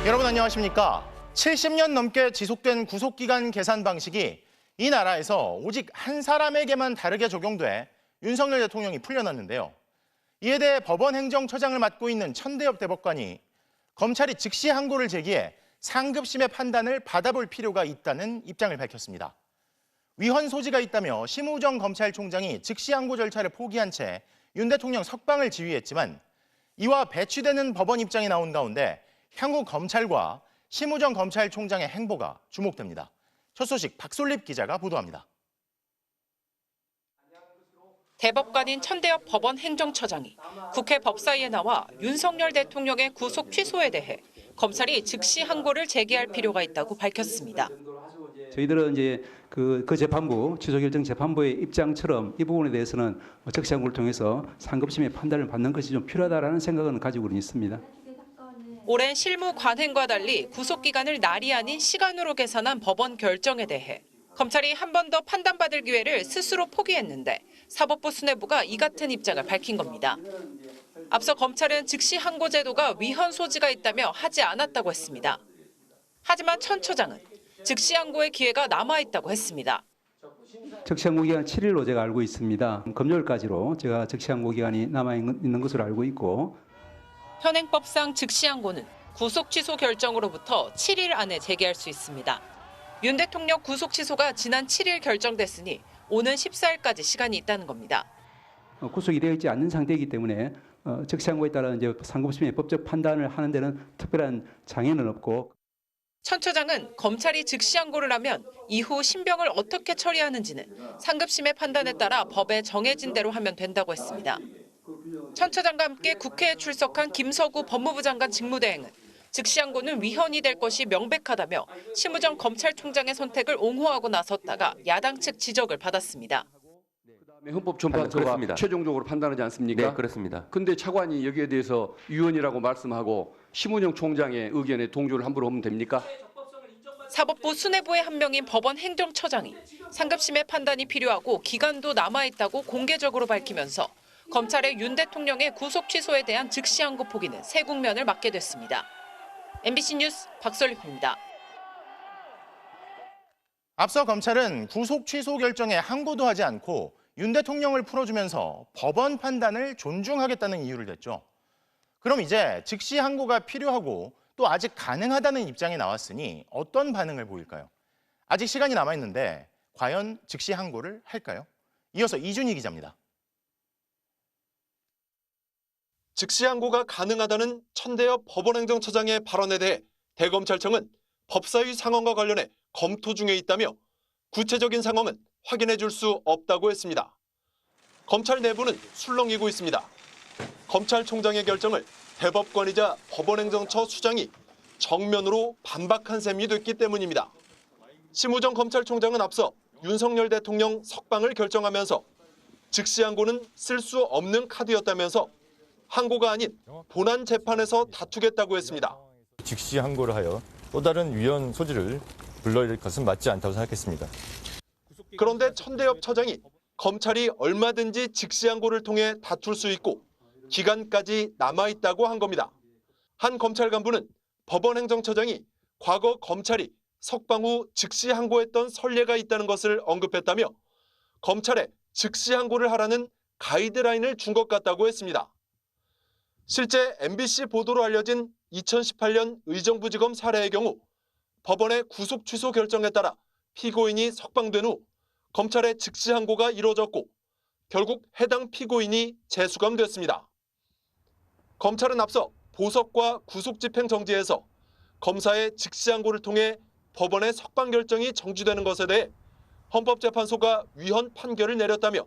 여러분 안녕하십니까? 70년 넘게 지속된 구속기간 계산 방식이 이 나라에서 오직 한 사람에게만 다르게 적용돼 윤석열 대통령이 풀려났는데요. 이에 대해 법원 행정처장을 맡고 있는 천대엽 대법관이 검찰이 즉시 항고를 제기해 상급심의 판단을 받아볼 필요가 있다는 입장을 밝혔습니다. 위헌 소지가 있다며 심우정 검찰총장이 즉시 항고 절차를 포기한 채 윤 대통령 석방을 지휘했지만 이와 배치되는 법원 입장이 나온 가운데 향후 검찰과 심우정 검찰총장의 행보가 주목됩니다. 첫 소식 박솔립 기자가 보도합니다. 대법관인 천대엽 법원 행정처장이 국회 법사위에 나와 윤석열 대통령의 구속 취소에 대해 검찰이 즉시 항고를 제기할 필요가 있다고 밝혔습니다. 저희들은 이제 그 재판부, 취소결정 재판부의 입장처럼 이 부분에 대해서는 즉시 항고를 통해서 상급심의 판단을 받는 것이 좀 필요하다라는 생각은 가지고는 있습니다. 오랜 실무 관행과 달리 구속기간을 날이 아닌 시간으로 계산한 법원 결정에 대해 검찰이 한 번 더 판단받을 기회를 스스로 포기했는데 사법부 수뇌부가 이 같은 입장을 밝힌 겁니다. 앞서 검찰은 즉시 항고 제도가 위헌 소지가 있다며 하지 않았다고 했습니다. 하지만 천 처장은 즉시 항고의 기회가 남아있다고 했습니다. 즉시 항고 기간 7일로 제가 알고 있습니다. 금요일까지로 제가 즉시 항고 기간이 남아있는 것으로 알고 있고 현행법상 즉시 항고는 구속 취소 결정으로부터 7일 안에 제기할 수 있습니다. 윤 대통령 구속 취소가 지난 7일 결정됐으니 오는 14일까지 시간이 있다는 겁니다. 구속이 되어 있지 않는 상태이기 때문에 즉시 항고에 따라 이제 상급심의 법적 판단을 하는 데는 특별한 장애는 없고. 천 처장은 검찰이 즉시 항고를 하면 이후 신병을 어떻게 처리하는지는 상급심의 판단에 따라 법에 정해진 대로 하면 된다고 했습니다. 천 처장과 함께 국회에 출석한 김서구 법무부 장관 직무대행은 즉시 항고는 위헌이 될 것이 명백하다며 심우정 검찰총장의 선택을 옹호하고 나섰다가 야당 측 지적을 받았습니다. 헌법재판소가 최종적으로 판단하지 않습니까? 네, 그렇습니다. 근데 차관이 여기에 대해서 위헌이라고 말씀하고 심우정 총장의 의견에 동조를 함부로 하면 됩니까? 사법부 수뇌부의 한 명인 법원 행정처장이 상급심의 판단이 필요하고 기간도 남아있다고 공개적으로 밝히면서 검찰의 윤 대통령의 구속 취소에 대한 즉시 항고 포기는 새 국면을 맞게 됐습니다. MBC 뉴스 박솔립입니다. 앞서 검찰은 구속 취소 결정에 항고도 하지 않고 윤 대통령을 풀어주면서 법원 판단을 존중하겠다는 이유를 댔죠. 그럼 이제 즉시 항고가 필요하고 또 아직 가능하다는 입장이 나왔으니 어떤 반응을 보일까요? 아직 시간이 남아있는데 과연 즉시 항고를 할까요? 이어서 이준희 기자입니다. 즉시 항고가 가능하다는 천대엽 법원행정처장의 발언에 대해 대검찰청은 법사위 상황과 관련해 검토 중에 있다며 구체적인 상황은 확인해 줄 수 없다고 했습니다. 검찰 내부는 술렁이고 있습니다. 검찰총장의 결정을 대법관이자 법원행정처 수장이 정면으로 반박한 셈이 됐기 때문입니다. 심우정 검찰총장은 앞서 윤석열 대통령 석방을 결정하면서 즉시 항고는 쓸 수 없는 카드였다면서 항고가 아닌 본안 재판에서 다투겠다고 했습니다. 즉시 항고를 하여 또 다른 위헌 소지를 불러일으킬 것은 맞지 않다고 생각했습니다. 그런데 천대엽 처장이 검찰이 얼마든지 즉시 항고를 통해 다툴 수 있고 기간까지 남아있다고 한 겁니다. 한 검찰 간부는 법원 행정처장이 과거 검찰이 석방 후 즉시 항고했던 선례가 있다는 것을 언급했다며 검찰에 즉시 항고를 하라는 가이드라인을 준 것 같다고 했습니다. 실제 MBC 보도로 알려진 2018년 의정부지검 사례의 경우 법원의 구속 취소 결정에 따라 피고인이 석방된 후 검찰의 즉시 항고가 이루어졌고 결국 해당 피고인이 재수감됐습니다. 검찰은 앞서 보석과 구속집행 정지에서 검사의 즉시 항고를 통해 법원의 석방 결정이 정지되는 것에 대해 헌법재판소가 위헌 판결을 내렸다며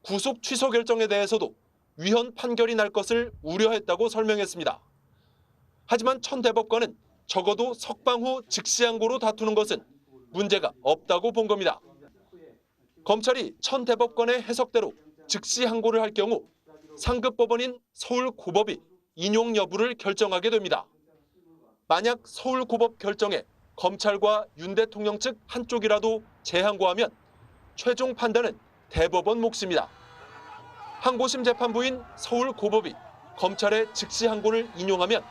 구속 취소 결정에 대해서도 위헌 판결이 날 것을 우려했다고 설명했습니다. 하지만 천 대법관은 적어도 석방 후 즉시 항고로 다투는 것은 문제가 없다고 본 겁니다. 검찰이 천 대법관의 해석대로 즉시 항고를 할 경우 상급법원인 서울고법이 인용 여부를 결정하게 됩니다. 만약 서울고법 결정에 검찰과 윤 대통령 측 한쪽이라도 재항고하면 최종 판단은 대법원 몫입니다. 항고심 재판부인 서울고법이 검찰의 즉시 항고를 인용하면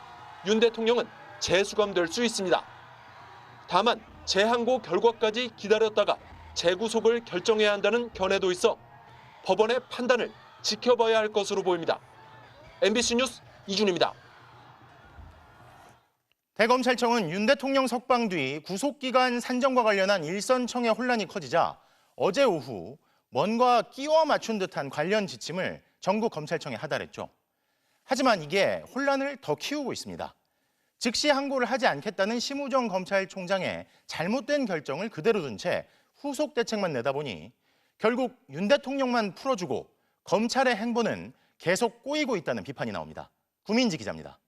윤 대통령은 재수감될 수 있습니다. 다만 재항고 결과까지 기다렸다가 재구속을 결정해야 한다는 견해도 있어 법원의 판단을 지켜봐야 할 것으로 보입니다. MBC 뉴스 이준입니다. 대검찰청은 윤 대통령 석방 뒤 구속기간 산정과 관련한 일선청의 혼란이 커지자 어제 오후 뭔가 끼워 맞춘 듯한 관련 지침을 전국 검찰청에 하달했죠. 하지만 이게 혼란을 더 키우고 있습니다. 즉시 항고를 하지 않겠다는 심우정 검찰총장의 잘못된 결정을 그대로 둔 채 후속 대책만 내다보니 결국 윤 대통령만 풀어주고 검찰의 행보는 계속 꼬이고 있다는 비판이 나옵니다. 구민지 기자입니다.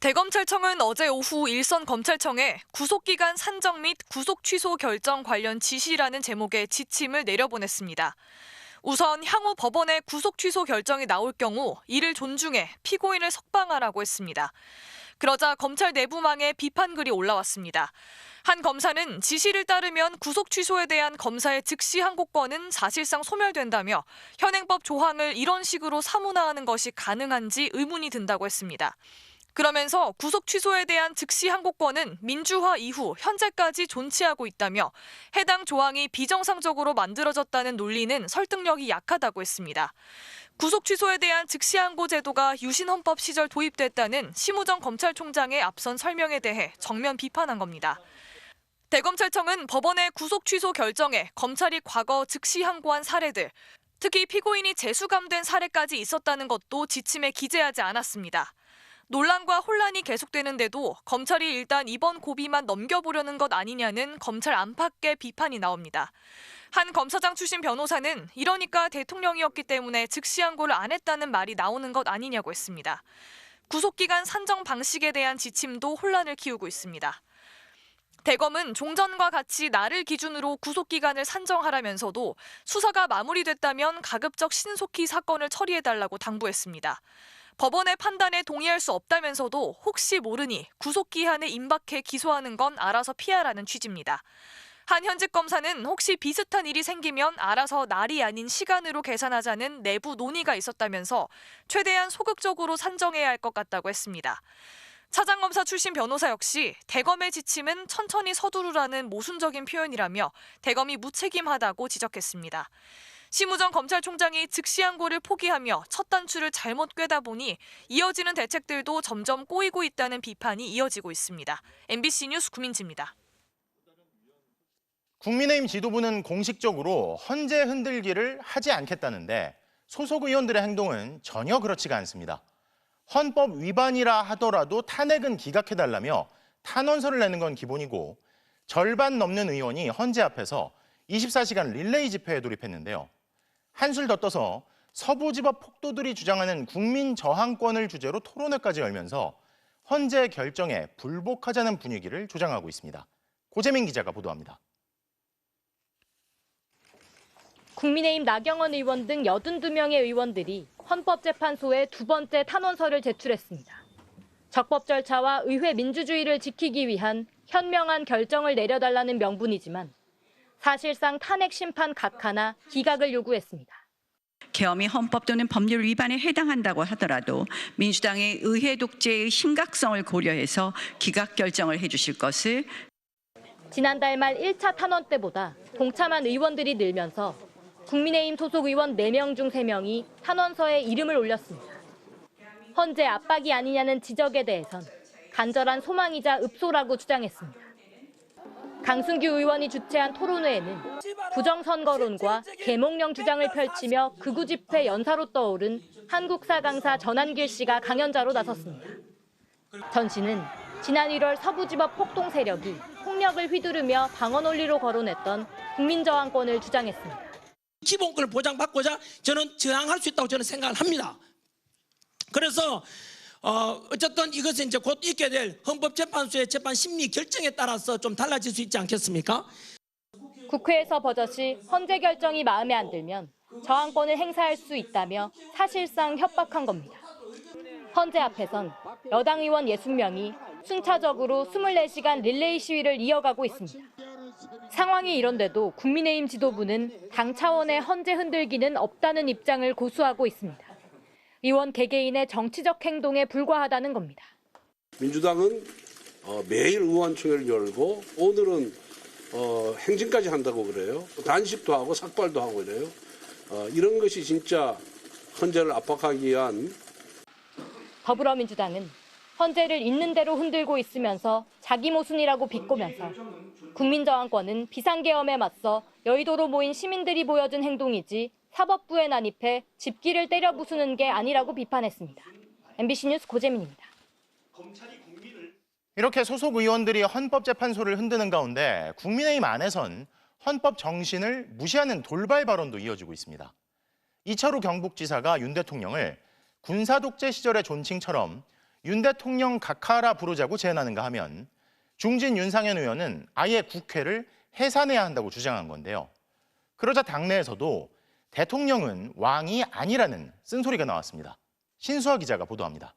대검찰청은 어제 오후 일선 검찰청에 구속기간 산정 및 구속 취소 결정 관련 지시라는 제목의 지침을 내려보냈습니다. 우선 향후 법원의 구속 취소 결정이 나올 경우 이를 존중해 피고인을 석방하라고 했습니다. 그러자 검찰 내부망에 비판글이 올라왔습니다. 한 검사는 지시를 따르면 구속 취소에 대한 검사의 즉시 항고권은 사실상 소멸된다며 현행법 조항을 이런 식으로 사문화하는 것이 가능한지 의문이 든다고 했습니다. 그러면서 구속 취소에 대한 즉시 항고권은 민주화 이후 현재까지 존치하고 있다며 해당 조항이 비정상적으로 만들어졌다는 논리는 설득력이 약하다고 했습니다. 구속 취소에 대한 즉시 항고 제도가 유신 헌법 시절 도입됐다는 심우정 검찰총장의 앞선 설명에 대해 정면 비판한 겁니다. 대검찰청은 법원의 구속 취소 결정에 검찰이 과거 즉시 항고한 사례들, 특히 피고인이 재수감된 사례까지 있었다는 것도 지침에 기재하지 않았습니다. 논란과 혼란이 계속되는데도 검찰이 일단 이번 고비만 넘겨보려는 것 아니냐는 검찰 안팎의 비판이 나옵니다. 한 검사장 출신 변호사는 이러니까 대통령이었기 때문에 즉시 항고를 안 했다는 말이 나오는 것 아니냐고 했습니다. 구속기간 산정 방식에 대한 지침도 혼란을 키우고 있습니다. 대검은 종전과 같이 날을 기준으로 구속기간을 산정하라면서도 수사가 마무리됐다면 가급적 신속히 사건을 처리해달라고 당부했습니다. 법원의 판단에 동의할 수 없다면서도 혹시 모르니 구속기한에 임박해 기소하는 건 알아서 피하라는 취지입니다. 한 현직 검사는 혹시 비슷한 일이 생기면 알아서 날이 아닌 시간으로 계산하자는 내부 논의가 있었다면서 최대한 소극적으로 산정해야 할 것 같다고 했습니다. 차장검사 출신 변호사 역시 대검의 지침은 천천히 서두르라는 모순적인 표현이라며 대검이 무책임하다고 지적했습니다. 심우정 검찰총장이 즉시 항고를 포기하며 첫 단추를 잘못 꿰다 보니 이어지는 대책들도 점점 꼬이고 있다는 비판이 이어지고 있습니다. MBC 뉴스 구민지입니다. 국민의힘 지도부는 공식적으로 헌재 흔들기를 하지 않겠다는데 소속 의원들의 행동은 전혀 그렇지가 않습니다. 헌법 위반이라 하더라도 탄핵은 기각해달라며 탄원서를 내는 건 기본이고 절반 넘는 의원이 헌재 앞에서 24시간 릴레이 집회에 돌입했는데요. 한술 더 떠서 서부지법 폭도들이 주장하는 국민 저항권을 주제로 토론회까지 열면서 헌재 결정에 불복하자는 분위기를 조장하고 있습니다. 고재민 기자가 보도합니다. 국민의힘 나경원 의원 등 82명의 의원들이 헌법재판소에 두 번째 탄원서를 제출했습니다. 적법 절차와 의회 민주주의를 지키기 위한 현명한 결정을 내려달라는 명분이지만 사실상 탄핵 심판 각하나 기각을 요구했습니다. 계엄이 헌법 또는 법률 위반에 해당한다고 하더라도 민주당의 의회 독재의 심각성을 고려해서 기각 결정을 해주실 것을. 지난달 말 1차 탄원 때보다 동참한 의원들이 늘면서 국민의힘 소속 의원 4명 중 3명이 탄원서에 이름을 올렸습니다. 헌재 압박이 아니냐는 지적에 대해선 간절한 소망이자 읍소라고 주장했습니다. 강승규 의원이 주최한 토론회에는 부정선거론과 계몽령 주장을 펼치며 극우 집회 연사로 떠오른 한국사 강사 전한길 씨가 강연자로 나섰습니다. 전 씨는 지난 1월 서부지법 폭동 세력이 폭력을 휘두르며 방어 논리로 거론했던 국민저항권을 주장했습니다. 기본권을 보장받고자 저는 저항할 수 있다고 저는 생각을 합니다. 그래서 어쨌든 이것은 이제 곧 있게 될 헌법재판소의 재판 심리 결정에 따라서 좀 달라질 수 있지 않겠습니까? 국회에서 버젓이 헌재 결정이 마음에 안 들면 저항권을 행사할 수 있다며 사실상 협박한 겁니다. 헌재 앞에선 여당 의원 60명이 순차적으로 24시간 릴레이 시위를 이어가고 있습니다. 상황이 이런데도 국민의힘 지도부는 당 차원의 헌재 흔들기는 없다는 입장을 고수하고 있습니다. 의원 개개인의 정치적 행동에 불과하다는 겁니다. 민주당은 매일 의원총회를 열고 오늘은 행진까지 한다고 그래요. 단식도 하고 삭발도 하고 그래요. 이런 것이 진짜 헌재를 압박하기 위한. 더불어민주당은 헌재를 있는 대로 흔들고 있으면서 자기 모순이라고 비꼬면서 국민저항권은 비상계엄에 맞서 여의도로 모인 시민들이 보여준 행동이지 사법부에 난입해 집기를 때려 부수는 게 아니라고 비판했습니다. MBC 뉴스 고재민입니다. 이렇게 소속 의원들이 헌법재판소를 흔드는 가운데 국민의힘 안에선 헌법 정신을 무시하는 돌발 발언도 이어지고 있습니다. 이철우 경북지사가 윤 대통령을 군사독재 시절의 존칭처럼 윤 대통령 각하라 부르자고 제안하는가 하면 중진 윤상현 의원은 아예 국회를 해산해야 한다고 주장한 건데요. 그러자 당내에서도 대통령은 왕이 아니라는 쓴소리가 나왔습니다. 신수아 기자가 보도합니다.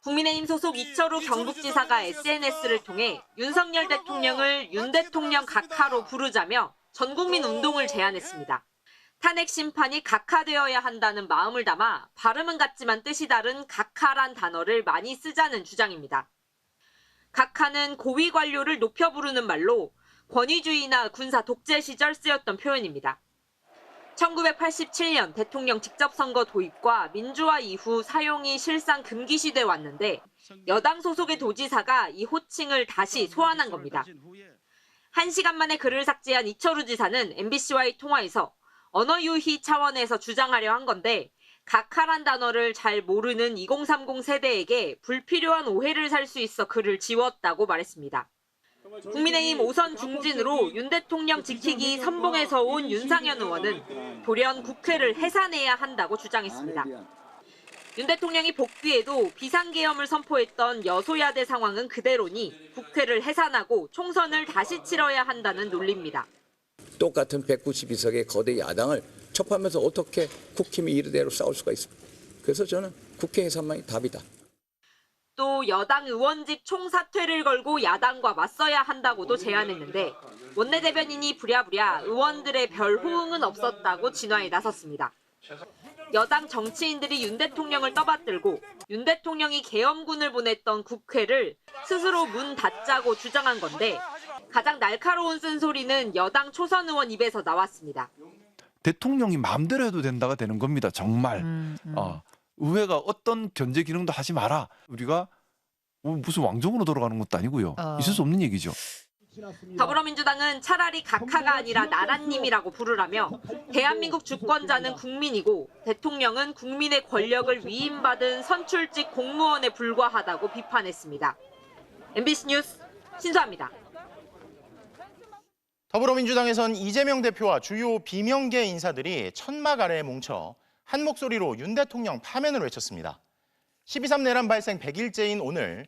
국민의힘 소속 이철우 경북지사가 SNS를 통해 윤석열 대통령을 윤 대통령 각하로 부르자며 전국민 운동을 제안했습니다. 탄핵 심판이 각하되어야 한다는 마음을 담아 발음은 같지만 뜻이 다른 각하란 단어를 많이 쓰자는 주장입니다. 각하는 고위 관료를 높여 부르는 말로 권위주의나 군사 독재 시절 쓰였던 표현입니다. 1987년 대통령 직접선거 도입과 민주화 이후 사용이 실상 금기시돼 왔는데 여당 소속의 도지사가 이 호칭을 다시 소환한 겁니다. 1시간 만에 글을 삭제한 이철우 지사는 MBC와의 통화에서 언어 유희 차원에서 주장하려 한 건데 각하란 단어를 잘 모르는 2030 세대에게 불필요한 오해를 살 수 있어 글을 지웠다고 말했습니다. 국민의힘 5선 중진으로 윤 대통령 지키기 선봉에서 온 윤상현 의원은 돌연 국회를 해산해야 한다고 주장했습니다. 윤 대통령이 복귀해도 비상계엄을 선포했던 여소야대 상황은 그대로니 국회를 해산하고 총선을 다시 치러야 한다는 논리입니다. 똑같은 192석의 거대 야당을 척하면서 어떻게 국힘이 이르대로 싸울 수가 있습니까? 그래서 저는 국회 해산만이 답이다. 또 여당 의원직 총사퇴를 걸고 야당과 맞서야 한다고도 제안했는데 원내대변인이 부랴부랴 의원들의 별 호응은 없었다고 진화에 나섰습니다. 여당 정치인들이 윤 대통령을 떠받들고 윤 대통령이 계엄군을 보냈던 국회를 스스로 문 닫자고 주장한 건데 가장 날카로운 쓴소리는 여당 초선 의원 입에서 나왔습니다. 대통령이 마음대로 해도 된다가 되는 겁니다. 정말. 의회가 어떤 견제 기능도 하지 마라. 우리가 무슨 왕정으로 돌아가는 것도 아니고요. 있을 수 없는 얘기죠. 더불어민주당은 차라리 각하가 아니라 나라님이라고 부르라며 대한민국 주권자는 국민이고 대통령은 국민의 권력을 위임받은 선출직 공무원에 불과하다고 비판했습니다. MBC 뉴스 신수아입니다. 더불어민주당에선 이재명 대표와 주요 비명계 인사들이 천막 아래에 뭉쳐 한 목소리로 윤 대통령 파면을 외쳤습니다. 12.3 내란 발생 100일째인 오늘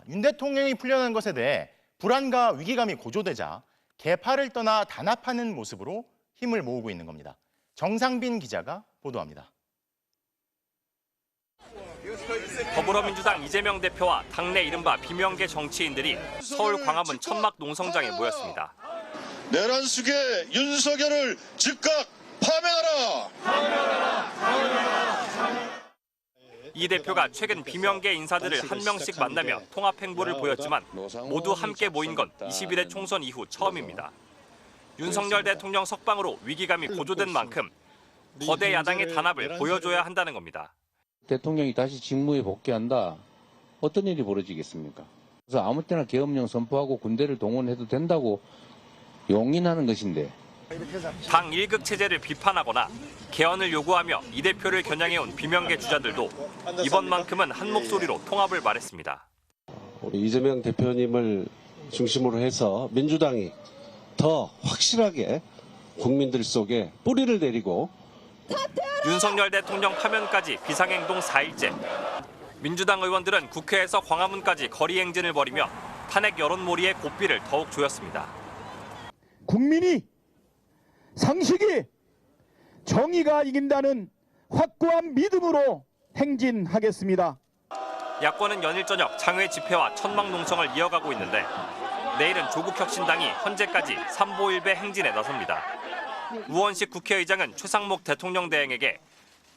윤 대통령이 풀려난 것에 대해 불안과 위기감이 고조되자 개파를 떠나 단합하는 모습으로 힘을 모으고 있는 겁니다. 정상빈 기자가 보도합니다. 더불어민주당 이재명 대표와 당내 이른바 비명계 정치인들이 서울 광화문 천막 농성장에 모였습니다. 내란 속의 윤석열을 즉각 파면하라! 이 대표가 최근 비명계 인사들을 한 명씩 만나며 통합 행보를 보였지만 모두 함께 모인 건 21대 총선 이후 처음입니다. 윤석열 대통령 석방으로 위기감이 고조된 만큼 거대 야당의 단합을 보여줘야 한다는 겁니다. 대통령이 다시 직무에 복귀한다. 어떤 일이 벌어지겠습니까? 그래서 아무 때나 계엄령 선포하고 군대를 동원해도 된다고 용인하는 것인데. 당 1극 체제를 비판하거나 개헌을 요구하며 이 대표를 겨냥해온 비명계 주자들도 이번만큼은 한 목소리로 통합을 말했습니다. 우리 이재명 대표님을 중심으로 해서 민주당이 더 확실하게 국민들 속에 뿌리를 내리고 윤석열 대통령 파면까지 비상행동 4일째. 민주당 의원들은 국회에서 광화문까지 거리 행진을 벌이며 탄핵 여론몰이의 고삐를 더욱 조였습니다. 국민이 상식이 정의가 이긴다는 확고한 믿음으로 행진하겠습니다. 야권은 연일 저녁 장외 집회와 천막 농성을 이어가고 있는데 내일은 조국혁신당이 헌재까지 삼보일배 행진에 나섭니다. 우원식 국회의장은 최상목 대통령 대행에게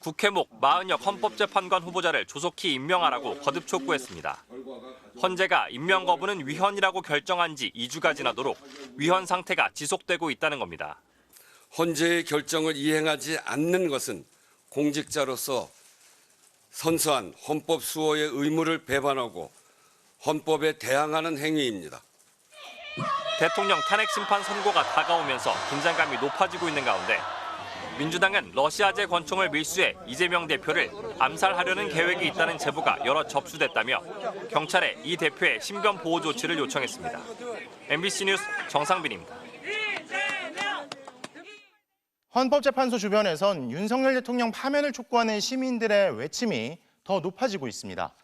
국회목 마은혁 헌법재판관 후보자를 조속히 임명하라고 거듭 촉구했습니다. 헌재가 임명 거부는 위헌이라고 결정한 지 2주가 지나도록 위헌 상태가 지속되고 있다는 겁니다. 헌재의 결정을 이행하지 않는 것은 공직자로서 선서한 헌법 수호의 의무를 배반하고 헌법에 대항하는 행위입니다. 대통령 탄핵 심판 선고가 다가오면서 긴장감이 높아지고 있는 가운데 민주당은 러시아제 권총을 밀수해 이재명 대표를 암살하려는 계획이 있다는 제보가 여러 접수됐다며 경찰에 이 대표의 신변 보호 조치를 요청했습니다. MBC 뉴스 정상빈입니다. 헌법재판소 주변에선 윤석열 대통령 파면을 촉구하는 시민들의 외침이 더 높아지고 있습니다.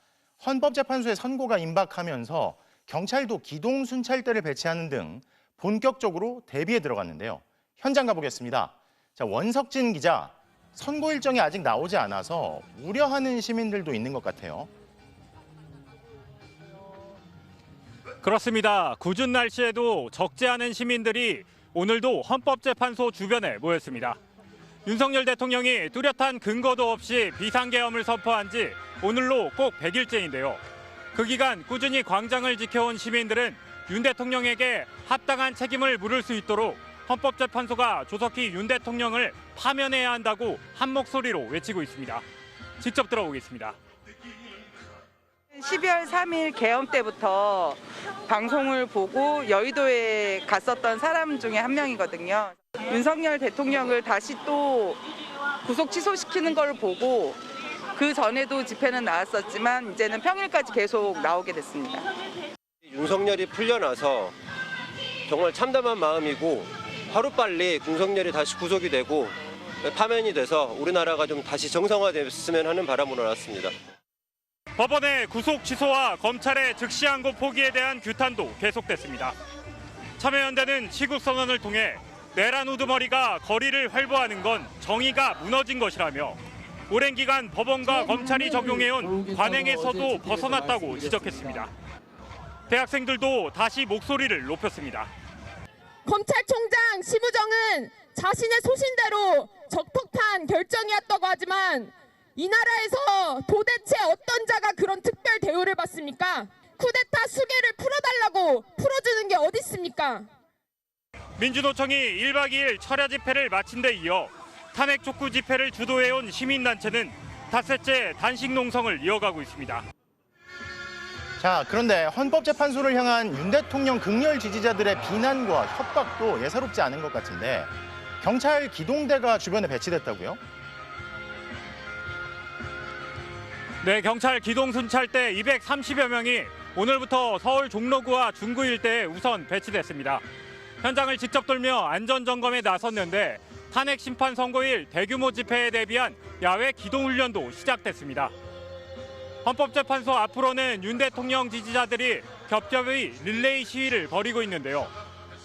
헌법재판소의 선고가 임박하면서 경찰도 기동 순찰대를 배치하는 등 본격적으로 대비에 들어갔는데요. 현장 가보겠습니다. 자, 원석진 기자, 선고 일정이 아직 나오지 않아서 우려하는 시민들도 있는 것 같아요. 그렇습니다. 궂은 날씨에도 적지 않은 시민들이 오늘도 헌법재판소 주변에 모였습니다. 윤석열 대통령이 뚜렷한 근거도 없이 비상계엄을 선포한 지 오늘로 꼭 100일째인데요. 그 기간 꾸준히 광장을 지켜온 시민들은 윤 대통령에게 합당한 책임을 물을 수 있도록 헌법재판소가 조속히 윤 대통령을 파면해야 한다고 한 목소리로 외치고 있습니다. 직접 들어보겠습니다. 12월 3일 계엄 때부터 방송을 보고 여의도에 갔었던 사람 중에 한 명이거든요. 윤석열 대통령을 다시 또 구속 취소시키는 걸 보고 그 전에도 집회는 나왔었지만 이제는 평일까지 계속 나오게 됐습니다. 윤석열이 풀려나서 정말 참담한 마음이고 하루빨리 윤석열이 다시 구속이 되고 파면이 돼서 우리나라가 좀 다시 정상화됐으면 하는 바람으로 나왔습니다. 법원의 구속 취소와 검찰의 즉시항고 포기에 대한 규탄도 계속됐습니다. 참여연대는 시국선언을 통해 내란 우두머리가 거리를 활보하는 건 정의가 무너진 것이라며 오랜 기간 법원과 검찰이 적용해온 관행에서도 벗어났다고 지적했습니다. 대학생들도 다시 목소리를 높였습니다. 검찰총장 심우정은 자신의 소신대로 적법한 결정이었다고 하지만 이 나라에서 도대체 어떤 자가 그런 특별 대우를 받습니까? 쿠데타 수계를 풀어달라고 풀어주는 게 어디 있습니까? 민주노총이 1박 2일 철야 집회를 마친 데 이어 탄핵 촉구 집회를 주도해온 시민단체는 닷새째 단식 농성을 이어가고 있습니다. 자, 그런데 헌법재판소를 향한 윤 대통령 극렬 지지자들의 비난과 협박도 예사롭지 않은 것 같은데 경찰 기동대가 주변에 배치됐다고요? 네, 경찰 기동순찰대 230여 명이 오늘부터 서울 종로구와 중구 일대에 우선 배치됐습니다. 현장을 직접 돌며 안전점검에 나섰는데 탄핵 심판 선고일 대규모 집회에 대비한 야외 기동훈련도 시작됐습니다. 헌법재판소 앞으로는 윤 대통령 지지자들이 겹겹이 릴레이 시위를 벌이고 있는데요.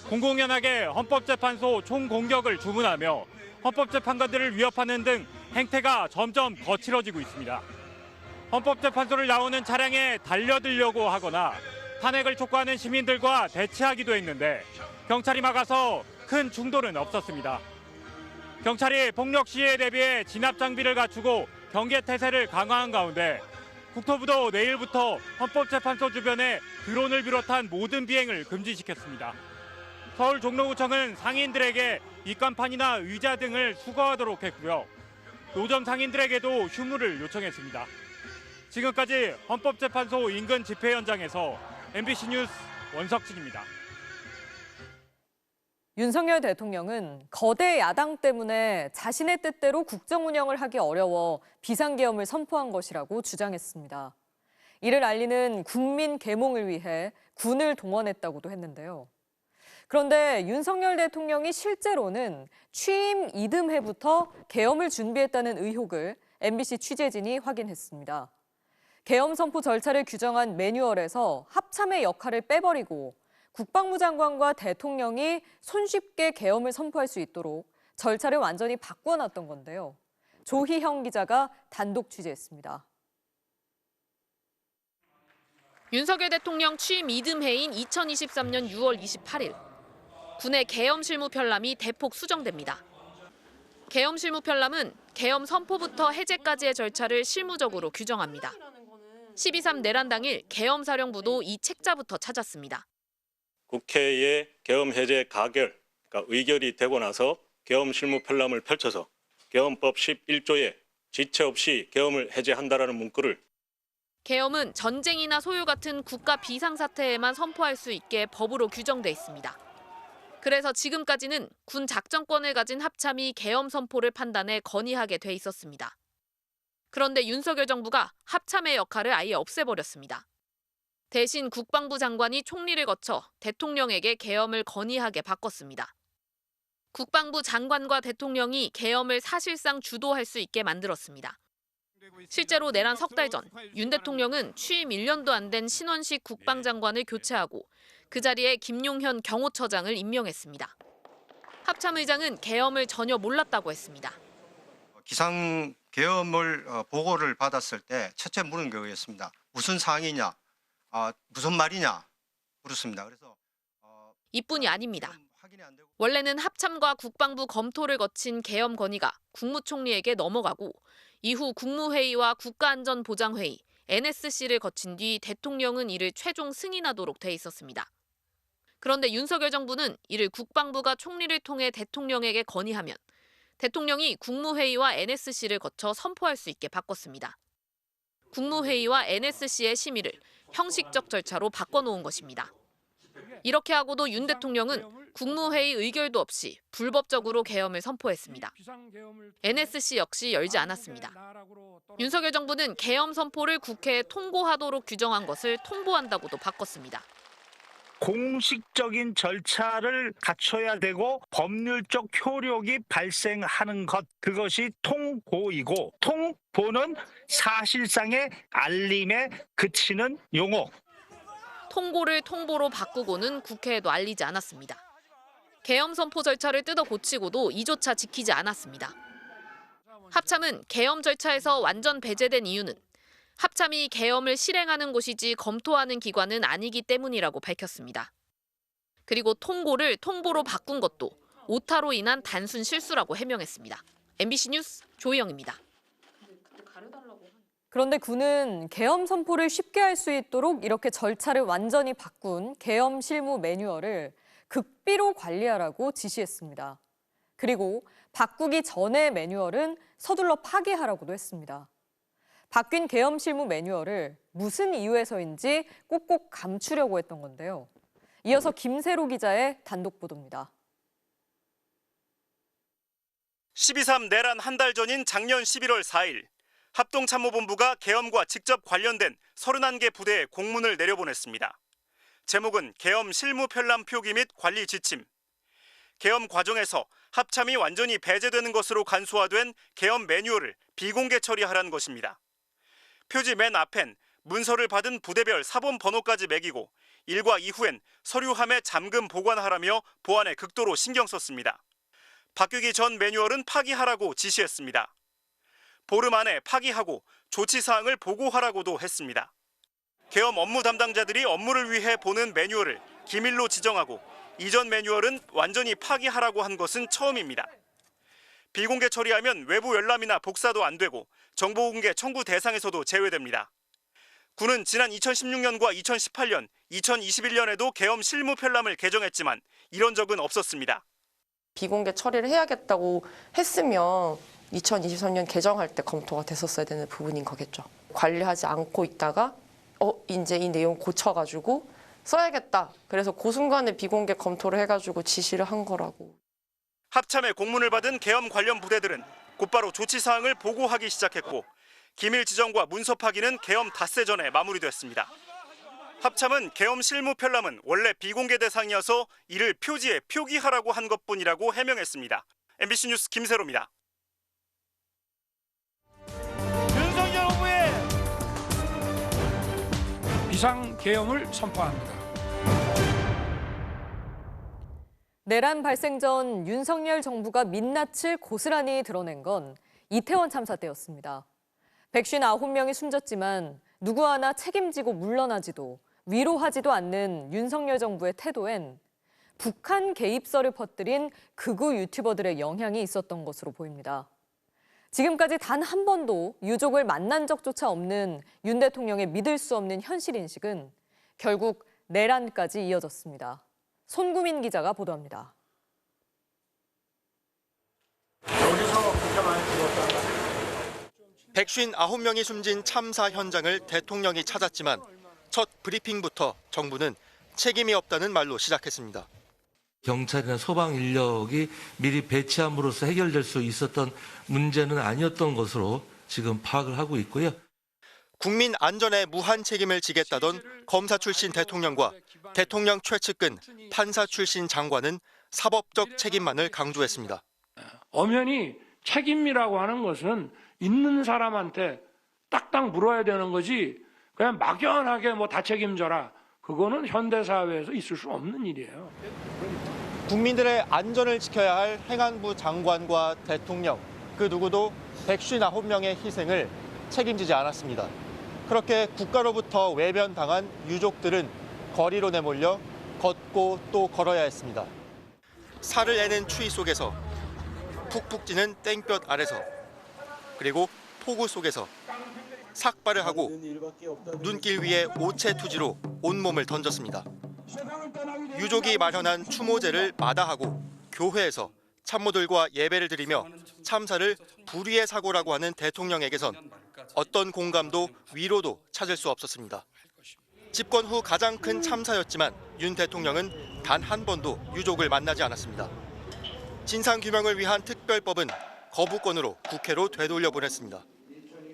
공공연하게 헌법재판소 총공격을 주문하며 헌법재판관들을 위협하는 등 행태가 점점 거칠어지고 있습니다. 헌법재판소를 나오는 차량에 달려들려고 하거나 탄핵을 촉구하는 시민들과 대치하기도 했는데 경찰이 막아서 큰 충돌은 없었습니다. 경찰이 폭력 시위에 대비해 진압 장비를 갖추고 경계 태세를 강화한 가운데 국토부도 내일부터 헌법재판소 주변에 드론을 비롯한 모든 비행을 금지시켰습니다. 서울 종로구청은 상인들에게 입간판이나 의자 등을 수거하도록 했고요. 노점 상인들에게도 휴무를 요청했습니다. 지금까지 헌법재판소 인근 집회 현장에서 MBC 뉴스 원석진입니다. 윤석열 대통령은 거대 야당 때문에 자신의 뜻대로 국정 운영을 하기 어려워 비상계엄을 선포한 것이라고 주장했습니다. 이를 알리는 국민 계몽을 위해 군을 동원했다고도 했는데요. 그런데 윤석열 대통령이 실제로는 취임 이듬해부터 계엄을 준비했다는 의혹을 MBC 취재진이 확인했습니다. 계엄 선포 절차를 규정한 매뉴얼에서 합참의 역할을 빼버리고 국방부 장관과 대통령이 손쉽게 계엄을 선포할 수 있도록 절차를 완전히 바꿔놨던 건데요. 조희형 기자가 단독 취재했습니다. 윤석열 대통령 취임 이듬해인 2023년 6월 28일. 군의 계엄 실무 편람이 대폭 수정됩니다. 계엄 실무 편람은 계엄 선포부터 해제까지의 절차를 실무적으로 규정합니다. 12.3 내란 당일 계엄 사령부도 이 책자부터 찾았습니다. 국회의 계엄 해제 가결, 그러니까 의결이 되고 나서 계엄 실무 편람을 펼쳐서 계엄법 11조에 지체 없이 계엄을 해제한다라는 문구를 계엄은 전쟁이나 소요 같은 국가 비상사태에만 선포할 수 있게 법으로 규정돼 있습니다. 그래서 지금까지는 군 작전권을 가진 합참이 계엄 선포를 판단해 건의하게 돼 있었습니다. 그런데 윤석열 정부가 합참의 역할을 아예 없애버렸습니다. 대신 국방부 장관이 총리를 거쳐 대통령에게 계엄을 건의하게 바꿨습니다. 국방부 장관과 대통령이 계엄을 사실상 주도할 수 있게 만들었습니다. 실제로 내란 석 달 전 윤 대통령은 취임 1년도 안 된 신원식 국방장관을 교체하고 그 자리에 김용현 경호처장을 임명했습니다. 합참의장은 계엄을 전혀 몰랐다고 했습니다. 기상 계엄을 보고를 받았을 때 첫째 물은 그거였습니다. 무슨 상황이냐, 무슨 말이냐 물었습니다. 그래서 이뿐이 아닙니다. 원래는 합참과 국방부 검토를 거친 계엄 건의가 국무총리에게 넘어가고 이후 국무회의와 국가안전보장회의, NSC를 거친 뒤 대통령은 이를 최종 승인하도록 돼 있었습니다. 그런데 윤석열 정부는 이를 국방부가 총리를 통해 대통령에게 건의하면 대통령이 국무회의와 NSC를 거쳐 선포할 수 있게 바꿨습니다. 국무회의와 NSC의 심의를 형식적 절차로 바꿔놓은 것입니다. 이렇게 하고도 윤 대통령은 국무회의 의결도 없이 불법적으로 계엄을 선포했습니다. NSC 역시 열지 않았습니다. 윤석열 정부는 계엄 선포를 국회에 통보하도록 규정한 것을 통보한다고도 바꿨습니다. 공식적인 절차를 갖춰야 되고 법률적 효력이 발생하는 것, 그것이 통보이고 통보는 사실상의 알림에 그치는 용어. 통고를 통보로 바꾸고는 국회에도 알리지 않았습니다. 계엄 선포 절차를 뜯어 고치고도 이조차 지키지 않았습니다. 합참은 계엄 절차에서 완전 배제된 이유는 합참이 계엄을 실행하는 곳이지 검토하는 기관은 아니기 때문이라고 밝혔습니다. 그리고 통고를 통보로 바꾼 것도 오타로 인한 단순 실수라고 해명했습니다. MBC 뉴스 조희영입니다. 그런데 군은 계엄 선포를 쉽게 할 수 있도록 이렇게 절차를 완전히 바꾼 계엄 실무 매뉴얼을 극비로 관리하라고 지시했습니다. 그리고 바꾸기 전의 매뉴얼은 서둘러 파기하라고도 했습니다. 바뀐 계엄 실무 매뉴얼을 무슨 이유에서인지 꼭꼭 감추려고 했던 건데요. 이어서 김세로 기자의 단독 보도입니다. 12.3 내란 한 달 전인 작년 11월 4일 합동참모본부가 계엄과 직접 관련된 31개 부대에 공문을 내려보냈습니다. 제목은 계엄 실무 편람 표기 및 관리 지침. 계엄 과정에서 합참이 완전히 배제되는 것으로 간소화된 계엄 매뉴얼을 비공개 처리하라는 것입니다. 표지 맨 앞엔 문서를 받은 부대별 사본 번호까지 매기고 1과 이후엔 서류함에 잠금 보관하라며 보안에 극도로 신경 썼습니다. 바뀌기 전 매뉴얼은 파기하라고 지시했습니다. 보름 안에 파기하고 조치사항을 보고하라고도 했습니다. 계엄 업무 담당자들이 업무를 위해 보는 매뉴얼을 기밀로 지정하고 이전 매뉴얼은 완전히 파기하라고 한 것은 처음입니다. 비공개 처리하면 외부 열람이나 복사도 안 되고 정보공개 청구 대상에서도 제외됩니다. 군은 지난 2016년과 2018년, 2021년에도 계엄 실무 편람을 개정했지만 이런 적은 없었습니다. 비공개 처리를 해야겠다고 했으면 2023년 개정할 때 검토가 됐었어야 되는 부분인 거겠죠. 관리하지 않고 있다가 이제 이 내용 고쳐가지고 써야겠다. 그래서 그 순간에 비공개 검토를 해가지고 지시를 한 거라고. 합참의 공문을 받은 계엄 관련 부대들은 곧바로 조치사항을 보고하기 시작했고 기밀 지정과 문서 파기는 계엄 닷새 전에 마무리됐습니다. 합참은 계엄 실무 편람은 원래 비공개 대상이어서 이를 표지에 표기하라고 한 것뿐이라고 해명했습니다. MBC 뉴스 김세로입니다. 윤석열 후보의 비상계엄을 선포합니다. 내란 발생 전 윤석열 정부가 민낯을 고스란히 드러낸 건 이태원 참사 때였습니다. 159명이 숨졌지만 누구 하나 책임지고 물러나지도 위로하지도 않는 윤석열 정부의 태도엔 북한 개입설을 퍼뜨린 극우 유튜버들의 영향이 있었던 것으로 보입니다. 지금까지 단 한 번도 유족을 만난 적조차 없는 윤 대통령의 믿을 수 없는 현실 인식은 결국 내란까지 이어졌습니다. 손구민 기자가 보도합니다. 여기서 그렇게 많이 죽었다. 159명이 숨진 참사 현장을 대통령이 찾았지만 첫 브리핑부터 정부는 책임이 없다는 말로 시작했습니다. 경찰이나 소방 인력이 미리 배치함으로써 해결될 수 있었던 문제는 아니었던 것으로 지금 파악을 하고 있고요. 국민 안전에 무한 책임을 지겠다던 검사 출신 대통령과 대통령 최측근 판사 출신 장관은 사법적 책임만을 강조했습니다. 엄연히 책임이라고 하는 것은 있는 사람한테 딱딱 물어야 되는 거지 그냥 막연하게 뭐 다 책임져라. 그거는 현대사회에서 있을 수 없는 일이에요. 국민들의 안전을 지켜야 할 행안부 장관과 대통령, 그 누구도 159명의 희생을 책임지지 않았습니다. 그렇게 국가로부터 외면당한 유족들은 거리로 내몰려 걷고 또 걸어야 했습니다. 살을 내는 추위 속에서, 푹푹 찌는 땡볕 아래서, 그리고 폭우 속에서 삭발을 하고 눈길 위에 오체 투지로 온몸을 던졌습니다. 유족이 마련한 추모제를 마다하고 교회에서 참모들과 예배를 드리며 참사를 불의의 사고라고 하는 대통령에게선 어떤 공감도 위로도 찾을 수 없었습니다. 집권 후 가장 큰 참사였지만 윤 대통령은 단 한 번도 유족을 만나지 않았습니다. 진상규명을 위한 특별법은 거부권으로 국회로 되돌려 보냈습니다.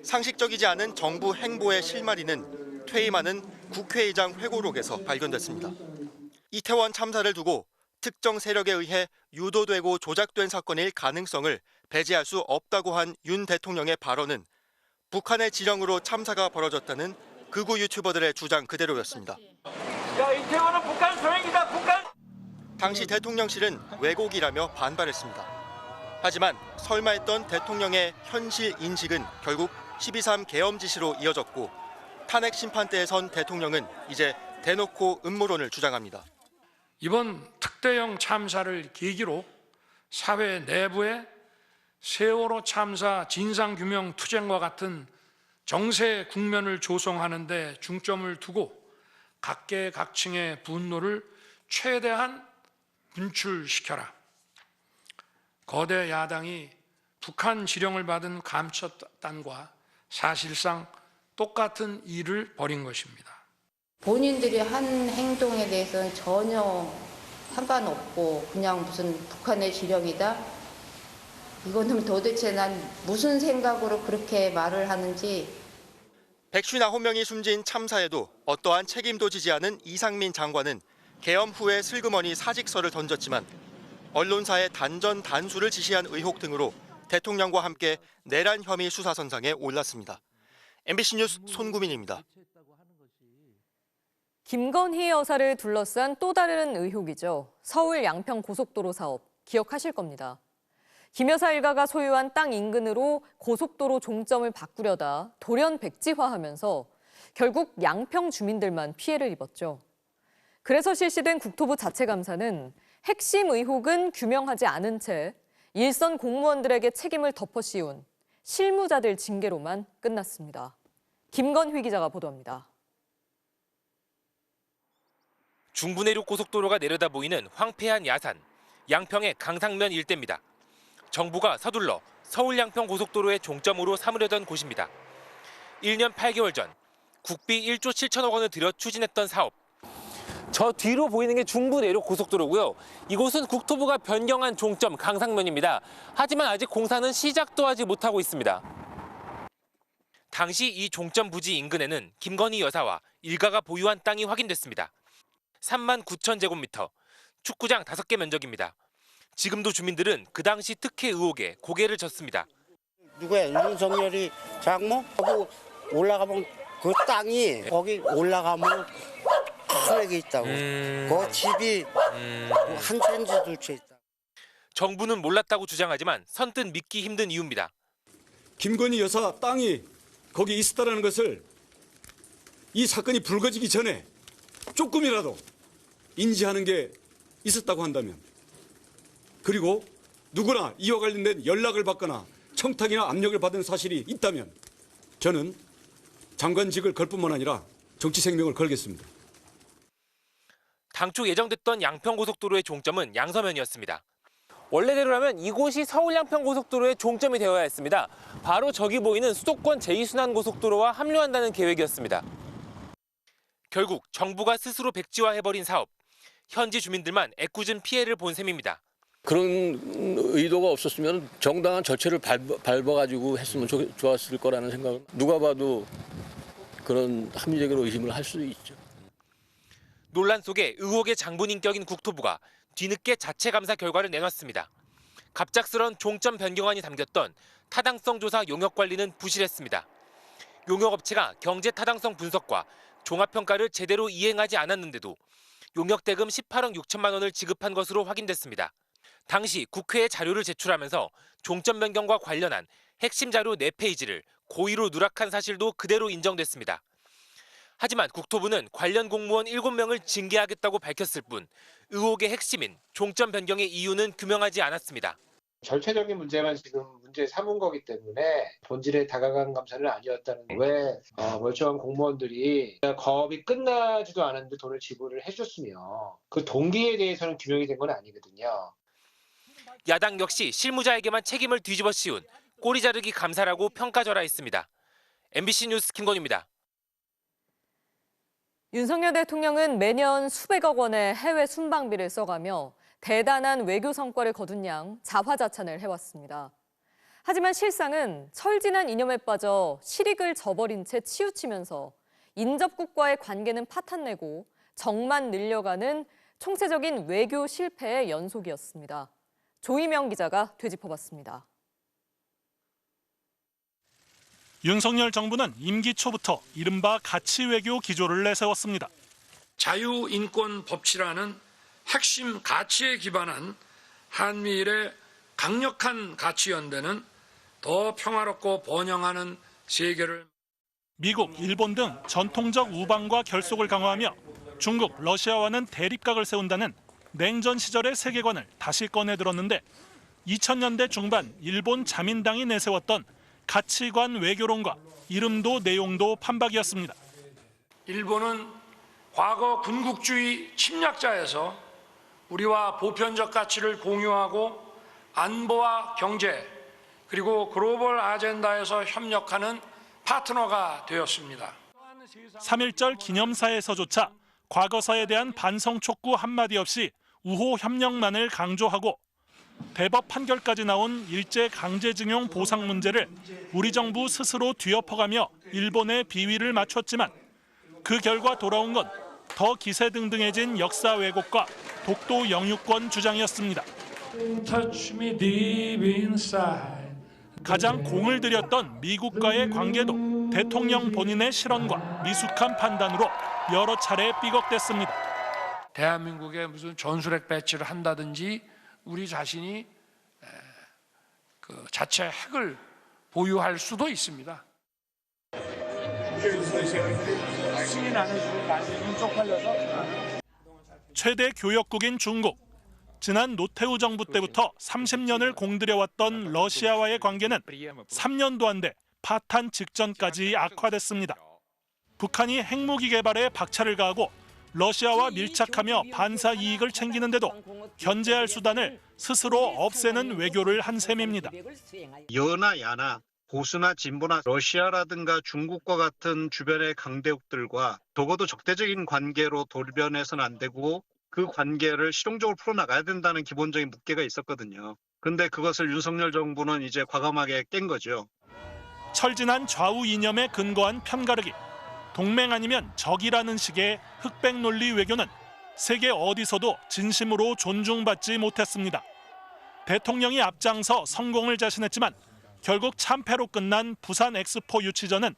상식적이지 않은 정부 행보의 실마리는 퇴임하는 국회의장 회고록에서 발견됐습니다. 이태원 참사를 두고 특정 세력에 의해 유도되고 조작된 사건일 가능성을 배제할 수 없다고 한 윤 대통령의 발언은 북한의 지령으로 참사가 벌어졌다는 극우 유튜버들의 주장 그대로였습니다. 야, 이태원은 북한 소행이다, 북한! 당시 대통령실은 왜곡이라며 반발했습니다. 하지만 설마 했던 대통령의 현실 인식은 결국 12.3 계엄 지시로 이어졌고 탄핵 심판대에 선 대통령은 이제 대놓고 음모론을 주장합니다. 이번 특대형 참사를 계기로 사회 내부에 세월호 참사 진상규명 투쟁과 같은 정세 국면을 조성하는 데 중점을 두고 각계각층의 분노를 최대한 분출시켜라. 거대 야당이 북한 지령을 받은 감초단과 사실상 똑같은 일을 벌인 것입니다. 본인들이 한 행동에 대해서는 전혀 상관없고 그냥 무슨 북한의 지령이다? 이거는 도대체 난 무슨 생각으로 그렇게 말을 하는지. 159명이 숨진 참사에도 어떠한 책임도 지지 않은 이상민 장관은 계엄 후에 슬그머니 사직서를 던졌지만 언론사의 단전 단수를 지시한 의혹 등으로 대통령과 함께 내란 혐의 수사선상에 올랐습니다. MBC 뉴스 손구민입니다. 김건희 여사를 둘러싼 또 다른 의혹이죠. 서울 양평 고속도로 사업 기억하실 겁니다. 김 여사 일가가 소유한 땅 인근으로 고속도로 종점을 바꾸려다 돌연 백지화하면서 결국 양평 주민들만 피해를 입었죠. 그래서 실시된 국토부 자체 감사는 핵심 의혹은 규명하지 않은 채 일선 공무원들에게 책임을 덮어씌운 실무자들 징계로만 끝났습니다. 김건휘 기자가 보도합니다. 중부내륙 고속도로가 내려다 보이는 황폐한 야산, 양평의 강상면 일대입니다. 정부가 서둘러 서울 양평 고속도로의 종점으로 삼으려던 곳입니다. 1년 8개월 전 국비 1조 7천억 원을 들여 추진했던 사업. 저 뒤로 보이는 게 중부내륙 고속도로고요. 이곳은 국토부가 변경한 종점 강상면입니다. 하지만 아직 공사는 시작도 하지 못하고 있습니다. 당시 이 종점 부지 인근에는 김건희 여사와 일가가 보유한 땅이 확인됐습니다. 39,000제곱미터, 축구장 5개 면적입니다. 지금도 주민들은 그 당시 특혜 의혹에 고개를 졌습니다. 누구야? 윤석열이 장모? 거기 올라가면 그 땅이 거기 올라가면 큰애게 있다고. 그 집이 한 센치 두 채 있다. 정부는 몰랐다고 주장하지만 선뜻 믿기 힘든 이유입니다. 김건희 여사 땅이 거기 있었다는 것을 이 사건이 불거지기 전에 조금이라도 인지하는 게 있었다고 한다면, 그리고 누구나 이와 관련된 연락을 받거나 청탁이나 압력을 받은 사실이 있다면 저는 장관직을 걸 뿐만 아니라 정치 생명을 걸겠습니다. 당초 예정됐던 양평고속도로의 종점은 양서면이었습니다. 원래대로라면 이곳이 서울 양평고속도로의 종점이 되어야 했습니다. 바로 저기 보이는 수도권 제2순환고속도로와 합류한다는 계획이었습니다. 결국 정부가 스스로 백지화해버린 사업. 현지 주민들만 애꿎은 피해를 본 셈입니다. 그런 의도가 없었으면 정당한 절차를 밟아가지고 했으면 좋았을 거라는 생각은 누가 봐도 그런 합리적으로 의심을 할 수도 있죠. 논란 속에 의혹의 장본인격인 국토부가 뒤늦게 자체 감사 결과를 내놨습니다. 갑작스런 종점 변경안이 담겼던 타당성 조사 용역 관리는 부실했습니다. 용역업체가 경제 타당성 분석과 종합평가를 제대로 이행하지 않았는데도 용역 대금 18억 6천만 원을 지급한 것으로 확인됐습니다. 당시 국회에 자료를 제출하면서 종점 변경과 관련한 핵심 자료 4페이지를 고의로 누락한 사실도 그대로 인정됐습니다. 하지만 국토부는 관련 공무원 7명을 징계하겠다고 밝혔을 뿐 의혹의 핵심인 종점 변경의 이유는 규명하지 않았습니다. 절차적인 문제만 지금 문제 삼은 거기 때문에 본질에 다가간 감사는 아니었다는. 왜 멀쩡한 공무원들이 거업이 끝나지도 않았는데 돈을 지불을 해줬으며 그 동기에 대해서는 규명이 된 건 아니거든요. 야당 역시 실무자에게만 책임을 뒤집어 씌운 꼬리 자르기 감사라고 평가절하했습니다. MBC 뉴스 김건희입니다. 윤석열 대통령은 매년 수백억 원의 해외 순방비를 써가며 대단한 외교 성과를 거둔 양 자화자찬을 해왔습니다. 하지만 실상은 철진한 이념에 빠져 실익을 저버린 채 치우치면서 인접국과의 관계는 파탄내고 정만 늘려가는 총체적인 외교 실패의 연속이었습니다. 조희명 기자가 되짚어봤습니다. 윤석열 정부는 임기 초부터 이른바 가치 외교 기조를 내세웠습니다. 자유, 인권, 법치라는 핵심 가치에 기반한 한미일의 강력한 가치 연대는 더 평화롭고 번영하는 세계를. 미국, 일본 등 전통적 우방과 결속을 강화하며 중국, 러시아와는 대립각을 세운다는 냉전 시절의 세계관을 다시 꺼내들었는데 2000년대 중반 일본 자민당이 내세웠던 가치관 외교론과 이름도 내용도 판박이었습니다. 일본은 과거 군국주의 침략자에서 우리와 보편적 가치를 공유하고 안보와 경제 그리고 글로벌 아젠다에서 협력하는 파트너가 되었습니다. 3.1절 기념사에서조차 과거사에 대한 반성 촉구 한마디 없이 우호 협력만을 강조하고 대법 판결까지 나온 일제 강제징용 보상 문제를 우리 정부 스스로 뒤엎어가며 일본의 비위를 맞췄지만 그 결과 돌아온 건 더 기세등등해진 역사 왜곡과 독도 영유권 주장이었습니다. 가장 공을 들였던 미국과의 관계도 대통령 본인의 실언과 미숙한 판단으로 여러 차례 삐걱댔습니다. 대한민국에 무슨 전술핵 배치를 한다든지 우리 자신이 그 자체 핵을 보유할 수도 있습니다. 최대 교역국인 중국. 지난 노태우 정부 때부터 30년을 공들여왔던 러시아와의 관계는 3년도 안 돼 파탄 직전까지 악화됐습니다. 북한이 핵무기 개발에 박차를 가하고 러시아와 밀착하며 반사 이익을 챙기는데도 견제할 수단을 스스로 없애는 외교를 한 셈입니다. 여나 야나 보수나 진보나 러시아라든가 중국과 같은 주변의 강대국들과 적어도 적대적인 관계로 돌변해서는 안 되고 그 관계를 실용적으로 풀어나가야 된다는 기본적인 묵계가 있었거든요. 그런데 그것을 윤석열 정부는 이제 과감하게 깬 거죠. 철진한 좌우 이념에 근거한 편가르기. 동맹 아니면 적이라는 식의 흑백 논리 외교는 세계 어디서도 진심으로 존중받지 못했습니다. 대통령이 앞장서 성공을 자신했지만 결국 참패로 끝난 부산 엑스포 유치전은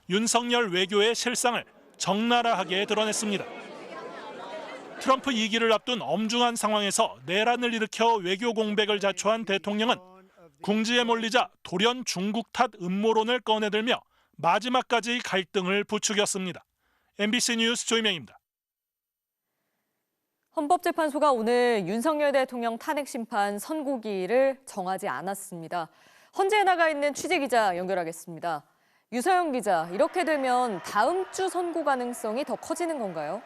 윤석열 외교의 실상을 적나라하게 드러냈습니다. 트럼프 2기를 앞둔 엄중한 상황에서 내란을 일으켜 외교 공백을 자초한 대통령은 궁지에 몰리자 돌연 중국 탓 음모론을 꺼내들며 마지막까지 갈등을 부추겼습니다. MBC 뉴스 조희명입니다. 헌법재판소가 오늘 윤석열 대통령 탄핵 심판 선고기일을 정하지 않았습니다. 헌재에 나가 있는 취재기자 연결하겠습니다. 유서영 기자, 이렇게 되면 다음 주 선고 가능성이 더 커지는 건가요?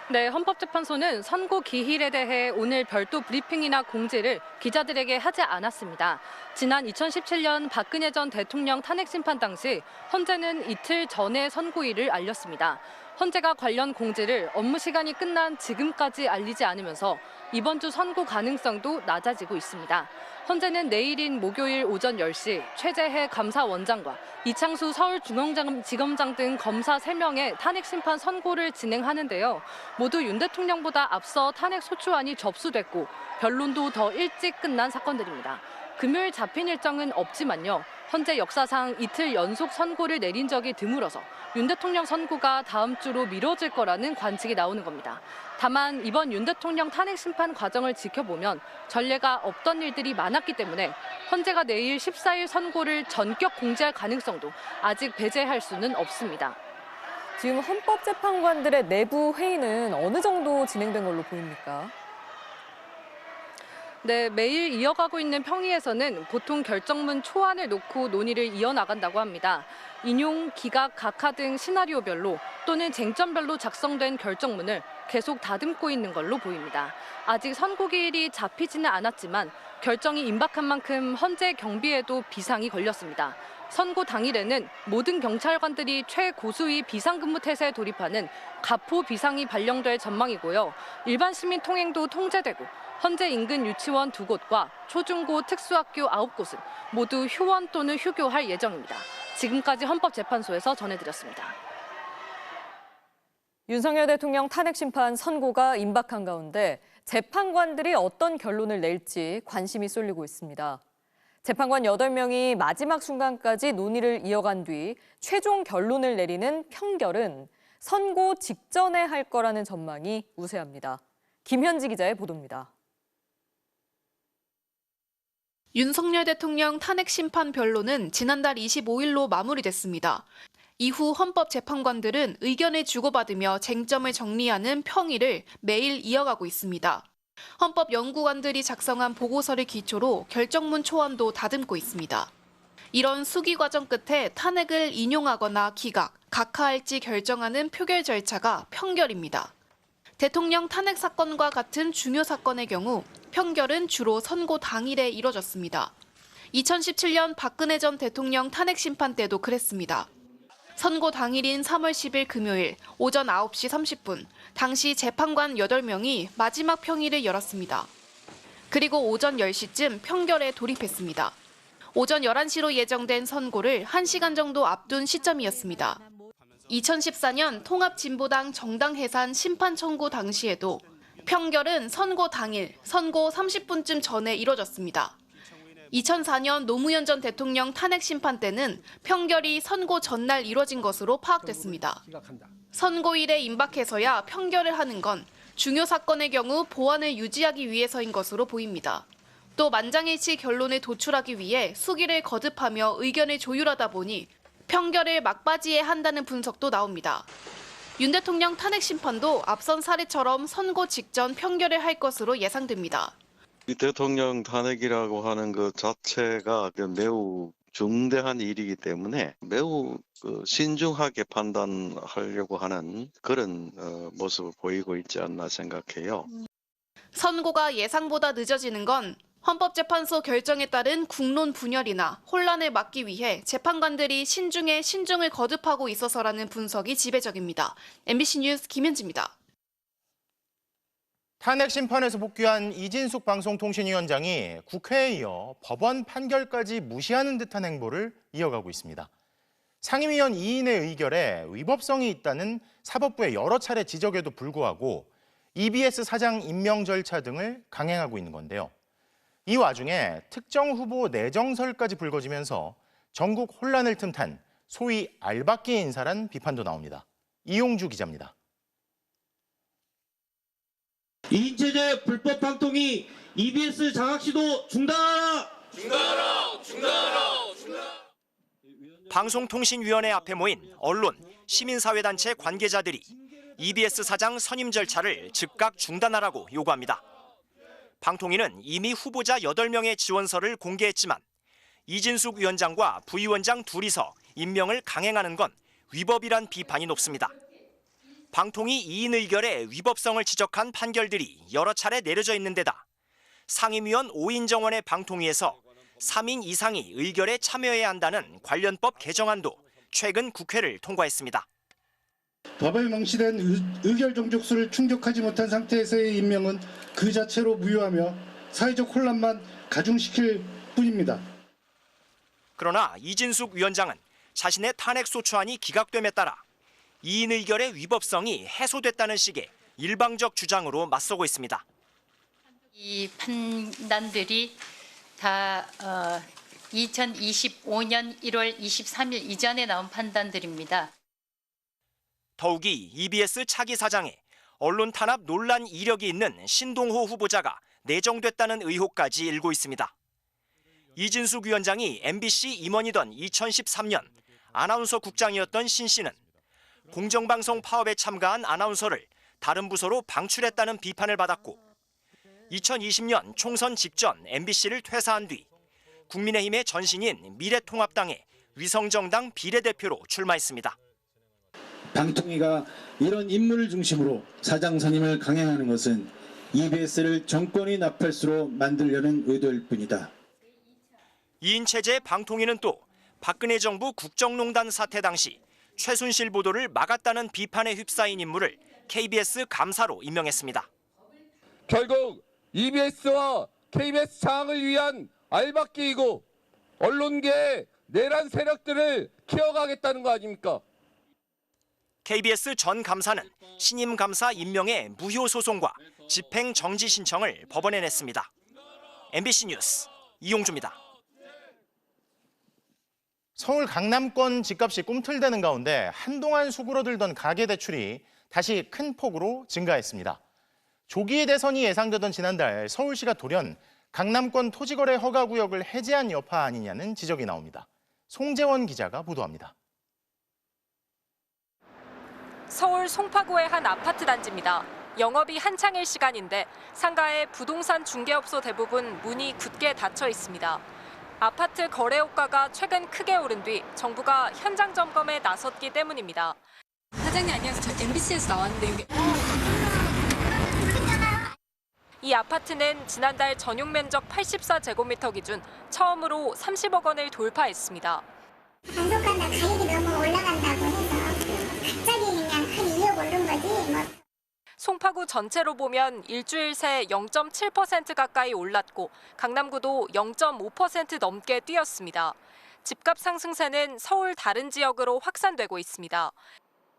네, 헌법재판소는 선고 기일에 대해 오늘 별도 브리핑이나 공지를 기자들에게 하지 않았습니다. 지난 2017년 박근혜 전 대통령 탄핵 심판 당시 헌재는 이틀 전에 선고일을 알렸습니다. 헌재가 관련 공지를 업무 시간이 끝난 지금까지 알리지 않으면서 이번 주 선고 가능성도 낮아지고 있습니다. 헌재는 내일인 목요일 오전 10시 최재해 감사원장과 이창수 서울중앙지검장 등 검사 3명의 탄핵 심판 선고를 진행하는데요. 모두 윤 대통령보다 앞서 탄핵 소추안이 접수됐고 변론도 더 일찍 끝난 사건들입니다. 금요일 잡힌 일정은 없지만요. 헌재 역사상 이틀 연속 선고를 내린 적이 드물어서 윤 대통령 선고가 다음 주로 미뤄질 거라는 관측이 나오는 겁니다. 다만 이번 윤 대통령 탄핵 심판 과정을 지켜보면 전례가 없던 일들이 많았기 때문에 헌재가 내일 14일 선고를 전격 공지할 가능성도 아직 배제할 수는 없습니다. 지금 헌법재판관들의 내부 회의는 어느 정도 진행된 걸로 보입니까? 네, 매일 이어가고 있는 평의에서는 보통 결정문 초안을 놓고 논의를 이어나간다고 합니다. 인용, 기각, 각하 등 시나리오별로 또는 쟁점별로 작성된 결정문을 계속 다듬고 있는 걸로 보입니다. 아직 선고기일이 잡히지는 않았지만 결정이 임박한 만큼 헌재 경비에도 비상이 걸렸습니다. 선고 당일에는 모든 경찰관들이 최고수위 비상근무 태세에 돌입하는 가포 비상이 발령될 전망이고요. 일반 시민 통행도 통제되고 헌재 인근 유치원 2곳과 초중고 특수학교 9곳은 모두 휴원 또는 휴교할 예정입니다. 지금까지 헌법재판소에서 전해드렸습니다. 윤석열 대통령 탄핵 심판 선고가 임박한 가운데 재판관들이 어떤 결론을 낼지 관심이 쏠리고 있습니다. 재판관 8명이 마지막 순간까지 논의를 이어간 뒤 최종 결론을 내리는 평결은 선고 직전에 할 거라는 전망이 우세합니다. 김현지 기자의 보도입니다. 윤석열 대통령 탄핵 심판 변론은 지난달 25일로 마무리됐습니다. 이후 헌법재판관들은 의견을 주고받으며 쟁점을 정리하는 평의를 매일 이어가고 있습니다. 헌법연구관들이 작성한 보고서를 기초로 결정문 초안도 다듬고 있습니다. 이런 수기 과정 끝에 탄핵을 인용하거나 기각, 각하할지 결정하는 표결 절차가 평결입니다. 대통령 탄핵 사건과 같은 중요 사건의 경우 평결은 주로 선고 당일에 이뤄졌습니다. 2017년 박근혜 전 대통령 탄핵 심판 때도 그랬습니다. 선고 당일인 3월 10일 금요일 오전 9시 30분, 당시 재판관 8명이 마지막 평의를 열었습니다. 그리고 오전 10시쯤 평결에 돌입했습니다. 오전 11시로 예정된 선고를 1시간 정도 앞둔 시점이었습니다. 2014년 통합진보당 정당 해산 심판 청구 당시에도 평결은 선고 당일, 선고 30분쯤 전에 이뤄졌습니다. 2004년 노무현 전 대통령 탄핵 심판 때는 평결이 선고 전날 이뤄진 것으로 파악됐습니다. 선고일에 임박해서야 평결을 하는 건 중요 사건의 경우 보안을 유지하기 위해서인 것으로 보입니다. 또 만장일치 결론을 도출하기 위해 수기를 거듭하며 의견을 조율하다 보니 평결을 막바지에 한다는 분석도 나옵니다. 윤 대통령 탄핵 심판도 앞선 사례처럼 선고 직전 평결을 할 것으로 예상됩니다. 이 대통령 탄핵이라고 하는 것 자체가 매우 중대한 일이기 때문에 매우 신중하게 판단하려고 하는 그런 모습을 보이고 있지 않나 생각해요. 선고가 예상보다 늦어지는 건 헌법재판소 결정에 따른 국론 분열이나 혼란을 막기 위해 재판관들이 신중에 신중을 거듭하고 있어서라는 분석이 지배적입니다. MBC 뉴스 김현지입니다. 탄핵 심판에서 복귀한 이진숙 방송통신위원장이 국회에 이어 법원 판결까지 무시하는 듯한 행보를 이어가고 있습니다. 상임위원 2인의 의결에 위법성이 있다는 사법부의 여러 차례 지적에도 불구하고 EBS 사장 임명 절차 등을 강행하고 있는 건데요. 이 와중에 특정 후보 내정설까지 불거지면서 전국 혼란을 틈탄 소위 알박기 인사란 비판도 나옵니다. 이용주 기자입니다. 이인체제 불법 방통위 EBS 장학시도 중단하라! 중단하라! 중단하라! 중단! 방송통신위원회 앞에 모인 언론, 시민사회단체 관계자들이 EBS 사장 선임 절차를 즉각 중단하라고 요구합니다. 방통위는 이미 후보자 8명의 지원서를 공개했지만 이진숙 위원장과 부위원장 둘이서 임명을 강행하는 건 위법이란 비판이 높습니다. 방통위 2인 의결의 위법성을 지적한 판결들이 여러 차례 내려져 있는 데다 상임위원 5인 정원의 방통위에서 3인 이상이 의결에 참여해야 한다는 관련법 개정안도 최근 국회를 통과했습니다. 법에 명시된 의결 종족수를 충족하지 못한 상태에서의 임명은 그 자체로 무효하며 사회적 혼란만 가중시킬 뿐입니다. 그러나 이진숙 위원장은 자신의 탄핵 소추안이 기각됨에 따라 2인 의결의 위법성이 해소됐다는 식의 일방적 주장으로 맞서고 있습니다. 이 판단들이 다 2025년 1월 23일 이전에 나온 판단들입니다. 더욱이 EBS 차기 사장에 언론 탄압 논란 이력이 있는 신동호 후보자가 내정됐다는 의혹까지 일고 있습니다. 이진숙 위원장이 MBC 임원이던 2013년 아나운서 국장이었던 신 씨는 공정방송 파업에 참가한 아나운서를 다른 부서로 방출했다는 비판을 받았고 2020년 총선 직전 MBC를 퇴사한 뒤 국민의힘의 전신인 미래통합당의 위성정당 비례대표로 출마했습니다. 방통위가 이런 인물을 중심으로 사장 선임을 강행하는 것은 EBS를 정권이 나팔수로 만들려는 의도일 뿐이다. 2인 체제 방통위는 또 박근혜 정부 국정농단 사태 당시 최순실 보도를 막았다는 비판에 휩싸인 인물을 KBS 감사로 임명했습니다. 결국 EBS와 KBS 장악을 위한 알박기이고 언론계의 내란 세력들을 키워가겠다는 거 아닙니까? KBS 전 감사는 신임 감사 임명의 무효 소송과 집행 정지 신청을 법원에 냈습니다. MBC 뉴스 이용주입니다. 서울 강남권 집값이 꿈틀대는 가운데 한동안 수그러들던 가계대출이 다시 큰 폭으로 증가했습니다. 조기 대선이 예상되던 지난달 서울시가 돌연 강남권 토지거래 허가구역을 해제한 여파 아니냐는 지적이 나옵니다. 송재원 기자가 보도합니다. 서울 송파구의 한 아파트 단지입니다. 영업이 한창일 시간인데 상가의 부동산 중개업소 대부분 문이 굳게 닫혀 있습니다. 아파트 거래호가가 최근 크게 오른 뒤 정부가 현장 점검에 나섰기 때문입니다. 사장님 안녕하세요. 저 MBC에서 나왔는데 여기 이 아파트는 지난달 전용 면적 84제곱미터 기준 처음으로 30억 원을 돌파했습니다. 단속한다 가격이 너무 올라간다고 해서 갑자기 그냥 한 2억 오른 거지 뭐. 송파구 전체로 보면 일주일 새 0.7% 가까이 올랐고 강남구도 0.5% 넘게 뛰었습니다. 집값 상승세는 서울 다른 지역으로 확산되고 있습니다.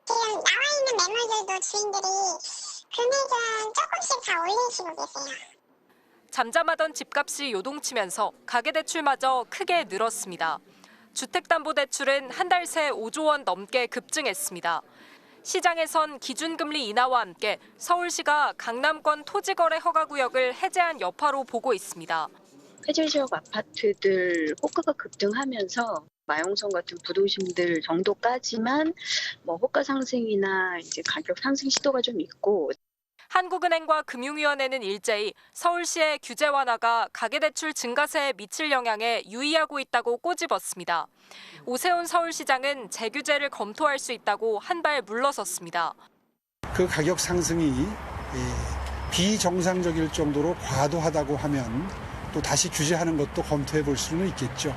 지금 나와 있는 매물들도 주인들이 금액은 조금씩 다 올리시고 계세요. 잠잠하던 집값이 요동치면서 가계대출마저 크게 늘었습니다. 주택담보대출은 한 달 새 5조 원 넘게 급증했습니다. 시장에선 기준금리 인하와 함께 서울시가 강남권 토지거래 허가구역을 해제한 여파로 보고 있습니다. 해제 지역 아파트들 호가가 급등하면서 마용성 같은 부도심들 정도까지만 호가 상승이나 이제 가격 상승 시도가 좀 있고. 한국은행과 금융위원회는 일제히 서울시의 규제 완화가 가계대출 증가세에 미칠 영향에 유의하고 있다고 꼬집었습니다. 오세훈 서울시장은 재규제를 검토할 수 있다고 한 발 물러섰습니다. 그 가격 상승이 비정상적일 정도로 과도하다고 하면 또 다시 규제하는 것도 검토해 볼 수는 있겠죠.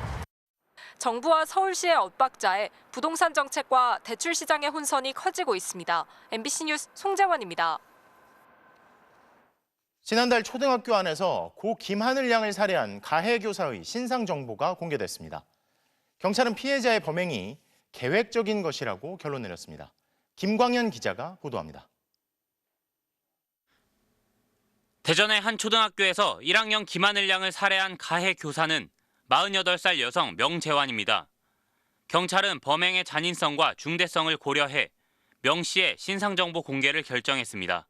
정부와 서울시의 엇박자에 부동산 정책과 대출 시장의 혼선이 커지고 있습니다. MBC 뉴스 송재원입니다. 지난달 초등학교 안에서 고 김하늘 양을 살해한 가해 교사의 신상 정보가 공개됐습니다. 경찰은 피해자의 범행이 계획적인 것이라고 결론 내렸습니다. 김광현 기자가 보도합니다. 대전의 한 초등학교에서 1학년 김하늘 양을 살해한 가해 교사는 48살 여성 명재환입니다. 경찰은 범행의 잔인성과 중대성을 고려해 명 씨의 신상정보 공개를 결정했습니다.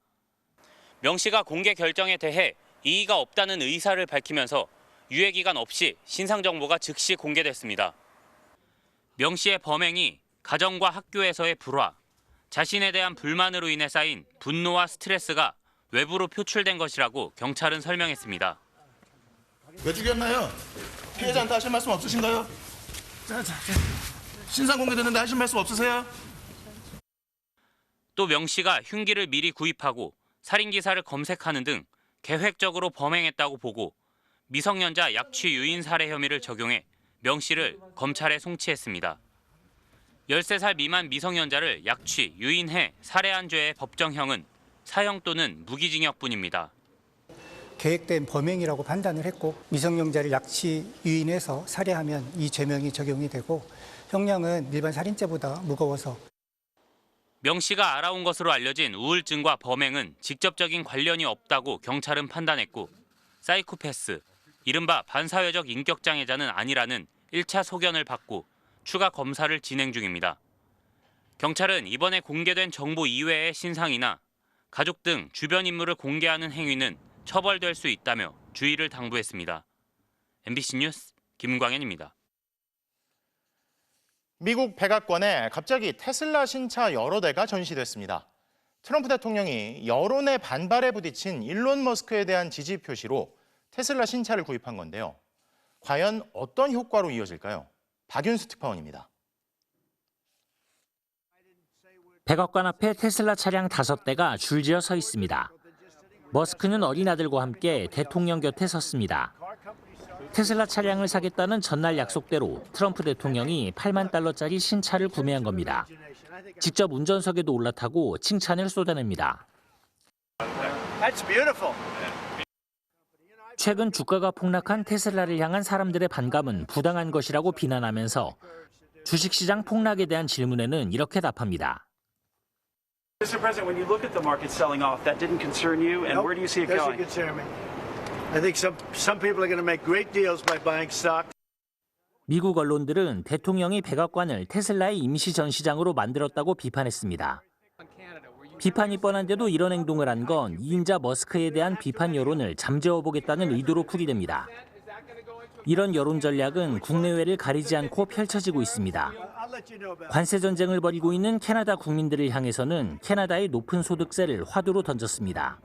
명 씨가 공개 결정에 대해 이의가 없다는 의사를 밝히면서 유예기간 없이 신상정보가 즉시 공개됐습니다. 명 씨의 범행이 가정과 학교에서의 불화, 자신에 대한 불만으로 인해 쌓인 분노와 스트레스가 외부로 표출된 것이라고 경찰은 설명했습니다. 왜 죽였나요? 피해자한테 하실 말씀 없으신가요? 신상 공개되는데 하실 말씀 없으세요? 또 명 씨가 흉기를 미리 구입하고 살인 기사를 검색하는 등 계획적으로 범행했다고 보고 미성년자 약취 유인 살해 혐의를 적용해 명 씨를 검찰에 송치했습니다. 13살 미만 미성년자를 약취, 유인해 살해한 죄의 법정형은 사형 또는 무기징역뿐입니다. 계획된 범행이라고 판단을 했고 미성년자를 약취, 유인해서 살해하면 이 죄명이 적용이 되고 형량은 일반 살인죄보다 무거워서 명 씨가 알아온 것으로 알려진 우울증과 범행은 직접적인 관련이 없다고 경찰은 판단했고 사이코패스, 이른바 반사회적 인격장애자는 아니라는 1차 소견을 받고 추가 검사를 진행 중입니다. 경찰은 이번에 공개된 정보 이외의 신상이나 가족 등 주변 인물을 공개하는 행위는 처벌될 수 있다며 주의를 당부했습니다. MBC 뉴스 김광현입니다. 미국 백악관에 갑자기 테슬라 신차 여러 대가 전시됐습니다. 트럼프 대통령이 여론의 반발에 부딪힌 일론 머스크에 대한 지지 표시로 테슬라 신차를 구입한 건데요. 과연 어떤 효과로 이어질까요? 박윤수 특파원입니다. 백악관 앞에 테슬라 차량 5대가 줄지어 서 있습니다. 머스크는 어린 아들과 함께 대통령 곁에 섰습니다. 테슬라 차량을 사겠다는 전날 약속대로 트럼프 대통령이 $8만 달러짜리 신차를 구매한 겁니다. 직접 운전석에도 올라타고 칭찬을 쏟아냅니다. 최근 주가가 폭락한 테슬라를 향한 사람들의 반감은 부당한 것이라고 비난하면서 주식시장 폭락에 대한 질문에는 이렇게 답합니다. Mr. President, when you look at the market selling off, that didn't concern you, and where do you see it going? Doesn't concern me. I think some people are going to make great deals by buying stock. 미국 언론들은 대통령이 백악관을 테슬라의 임시 전시장으로 만들었다고 비판했습니다. 비판이 뻔한데도 이런 행동을 한 건 2인자 머스크에 대한 비판 여론을 잠재워보겠다는 의도로 풀이됩니다. 이런 여론 전략은 국내외를 가리지 않고 펼쳐지고 있습니다. 관세 전쟁을 벌이고 있는 캐나다 국민들을 향해서는 캐나다의 높은 소득세를 화두로 던졌습니다.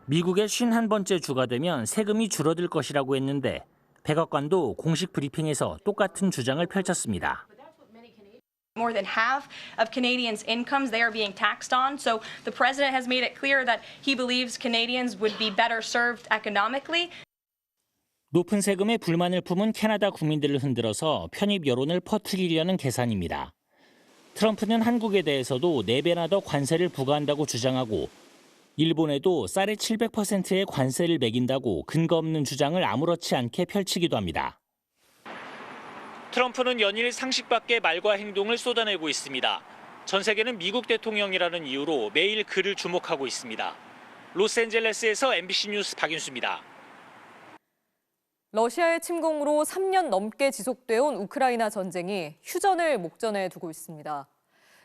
미국의 51번째 주가 되면 세금이 줄어들 것이라고 했는데 백악관도 공식 브리핑에서 똑같은 주장을 펼쳤습니다. More than half of Canadians' incomes they are being taxed on. So the president has made it clear that he believes Canadians would be better served economically. 높은 세금에 불만을 품은 캐나다 국민들을 흔들어서 편입 여론을 퍼뜨리려는 계산입니다. 트럼프는 한국에 대해서도 4배나 더 관세를 부과한다고 주장하고 일본에도 쌀의 700%의 관세를 매긴다고 근거 없는 주장을 아무렇지 않게 펼치기도 합니다. 트럼프는 연일 상식밖의 말과 행동을 쏟아내고 있습니다. 전 세계는 미국 대통령이라는 이유로 매일 그를 주목하고 있습니다. 로스앤젤레스에서 MBC 뉴스 박윤수입니다. 러시아의 침공으로 3년 넘게 지속되어 온 우크라이나 전쟁이 휴전을 목전에 두고 있습니다.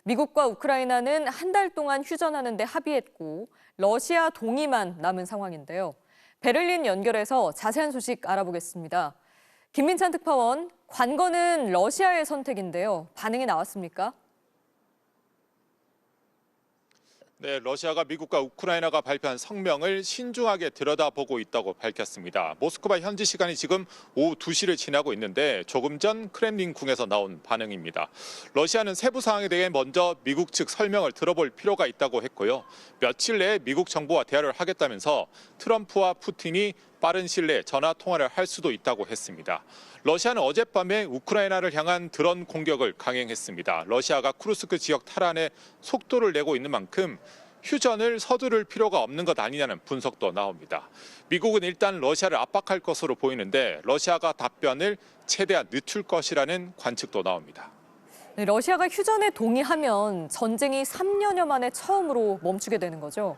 미국과 우크라이나는 한 달 동안 휴전하는 데 합의했고 러시아 동의만 남은 상황인데요. 베를린 연결해서 자세한 소식 알아보겠습니다. 김민찬 특파원, 관건은 러시아의 선택인데요. 반응이 나왔습니까? 네, 러시아가 미국과 우크라이나가 발표한 성명을 신중하게 들여다보고 있다고 밝혔습니다. 모스크바 현지 시간이 지금 오후 2시를 지나고 있는데 조금 전 크렘린궁에서 나온 반응입니다. 러시아는 세부 사항에 대해 먼저 미국 측 설명을 들어볼 필요가 있다고 했고요. 며칠 내에 미국 정부와 대화를 하겠다면서 트럼프와 푸틴이 빠른 시일 내에 전화 통화를 할 수도 있다고 했습니다. 러시아는 어젯밤에 우크라이나를 향한 드론 공격을 강행했습니다. 러시아가 쿠르스크 지역 탈환에 속도를 내고 있는 만큼 휴전을 서두를 필요가 없는 것 아니냐는 분석도 나옵니다. 미국은 일단 러시아를 압박할 것으로 보이는데 러시아가 답변을 최대한 늦출 것이라는 관측도 나옵니다. 네, 러시아가 휴전에 동의하면 전쟁이 3년여 만에 처음으로 멈추게 되는 거죠.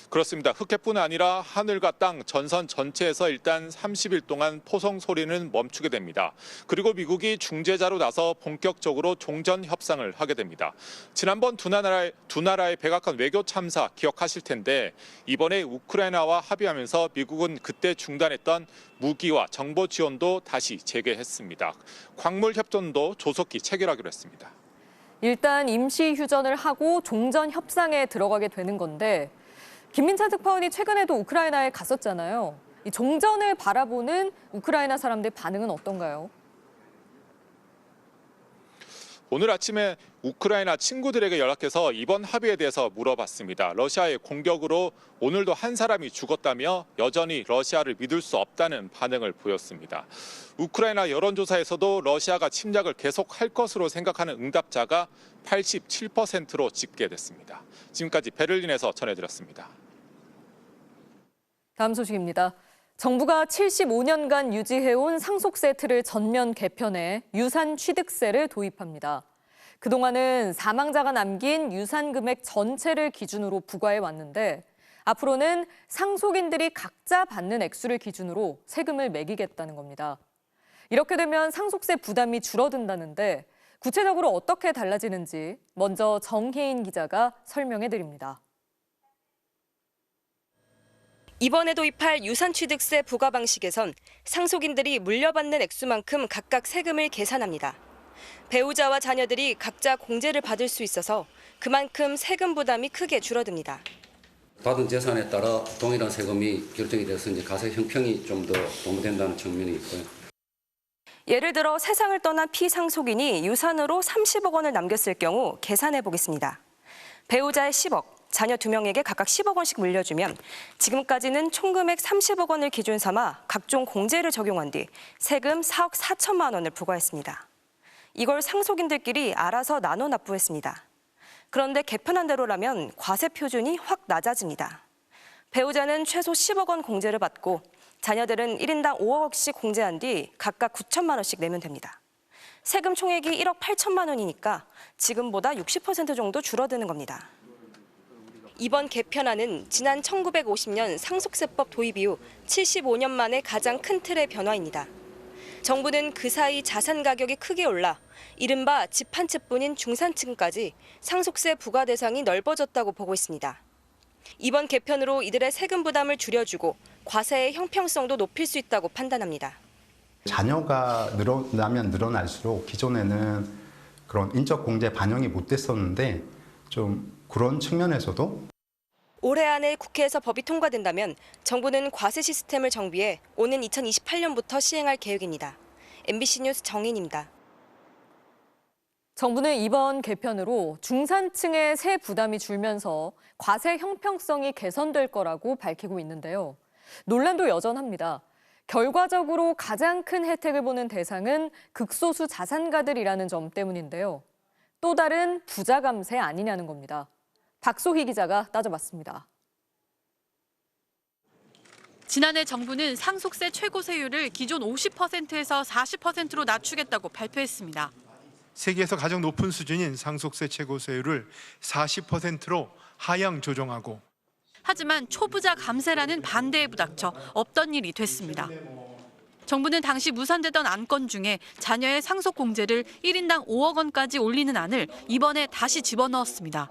그렇습니다. 흑해뿐 아니라 하늘과 땅, 전선 전체에서 일단 30일 동안 포성 소리는 멈추게 됩니다. 그리고 미국이 중재자로 나서 본격적으로 종전 협상을 하게 됩니다. 지난번 두 나라의 백악관 외교 참사 기억하실 텐데 이번에 우크라이나와 합의하면서 미국은 그때 중단했던 무기와 정보 지원도 다시 재개했습니다. 광물 협정도 조속히 체결하기로 했습니다. 일단 임시 휴전을 하고 종전 협상에 들어가게 되는 건데 김민찬 특파원이 최근에도 우크라이나에 갔었잖아요. 이 종전을 바라보는 우크라이나 사람들 반응은 어떤가요? 오늘 아침에 우크라이나 친구들에게 연락해서 이번 합의에 대해서 물어봤습니다. 러시아의 공격으로 오늘도 한 사람이 죽었다며 여전히 러시아를 믿을 수 없다는 반응을 보였습니다. 우크라이나 여론조사에서도 러시아가 침략을 계속할 것으로 생각하는 응답자가 87%로 집계됐습니다. 지금까지 베를린에서 전해드렸습니다. 다음 소식입니다. 정부가 75년간 유지해온 상속세 틀을 전면 개편해 유산 취득세를 도입합니다. 그동안은 사망자가 남긴 유산 금액 전체를 기준으로 부과해 왔는데 앞으로는 상속인들이 각자 받는 액수를 기준으로 세금을 매기겠다는 겁니다. 이렇게 되면 상속세 부담이 줄어든다는데 구체적으로 어떻게 달라지는지 먼저 정혜인 기자가 설명해 드립니다. 이번에 도입할 유산취득세 부과 방식에선 상속인들이 물려받는 액수만큼 각각 세금을 계산합니다. 배우자와 자녀들이 각자 공제를 받을 수 있어서 그만큼 세금 부담이 크게 줄어듭니다. 받은 재산에 따라 동일한 세금이 결정이 돼서 이제 가세 형평이 좀 더 도모된다는 측면이 있고요. 예를 들어 세상을 떠난 피상속인이 유산으로 30억 원을 남겼을 경우 계산해 보겠습니다. 배우자의 10억, 자녀 2명에게 각각 10억 원씩 물려주면 지금까지는 총금액 30억 원을 기준 삼아 각종 공제를 적용한 뒤 세금 4억 4천만 원을 부과했습니다. 이걸 상속인들끼리 알아서 나눠 납부했습니다. 그런데 개편한 대로라면 과세 표준이 확 낮아집니다. 배우자는 최소 10억 원 공제를 받고 자녀들은 1인당 5억씩 공제한 뒤 각각 9천만 원씩 내면 됩니다. 세금 총액이 1억 8천만 원이니까 지금보다 60% 정도 줄어드는 겁니다. 이번 개편안은 지난 1950년 상속세법 도입 이후 75년 만에 가장 큰 틀의 변화입니다. 정부는 그 사이 자산 가격이 크게 올라 이른바 집 한 채뿐인 중산층까지 상속세 부과 대상이 넓어졌다고 보고 있습니다. 이번 개편으로 이들의 세금 부담을 줄여주고 과세의 형평성도 높일 수 있다고 판단합니다. 자녀가 늘어나면 늘어날수록 기존에는 그런 인적 공제 반영이 못 됐었는데 좀 그런 측면에서도 올해 안에 국회에서 법이 통과된다면 정부는 과세 시스템을 정비해 오는 2028년부터 시행할 계획입니다. MBC 뉴스 정인입니다. 정부는 이번 개편으로 중산층의 세 부담이 줄면서 과세 형평성이 개선될 거라고 밝히고 있는데요. 논란도 여전합니다. 결과적으로 가장 큰 혜택을 보는 대상은 극소수 자산가들이라는 점 때문인데요. 또 다른 부자 감세 아니냐는 겁니다. 박소희 기자가 따져봤습니다. 지난해 정부는 상속세 최고세율을 기존 50%에서 40%로 낮추겠다고 발표했습니다. 세계에서 가장 높은 수준인 상속세 최고세율을 40%로 하향 조정하고 하지만 초부자 감세라는 반대에 부닥쳐 없던 일이 됐습니다. 정부는 당시 무산되던 안건 중에 자녀의 상속 공제를 1인당 5억 원까지 올리는 안을 이번에 다시 집어넣었습니다.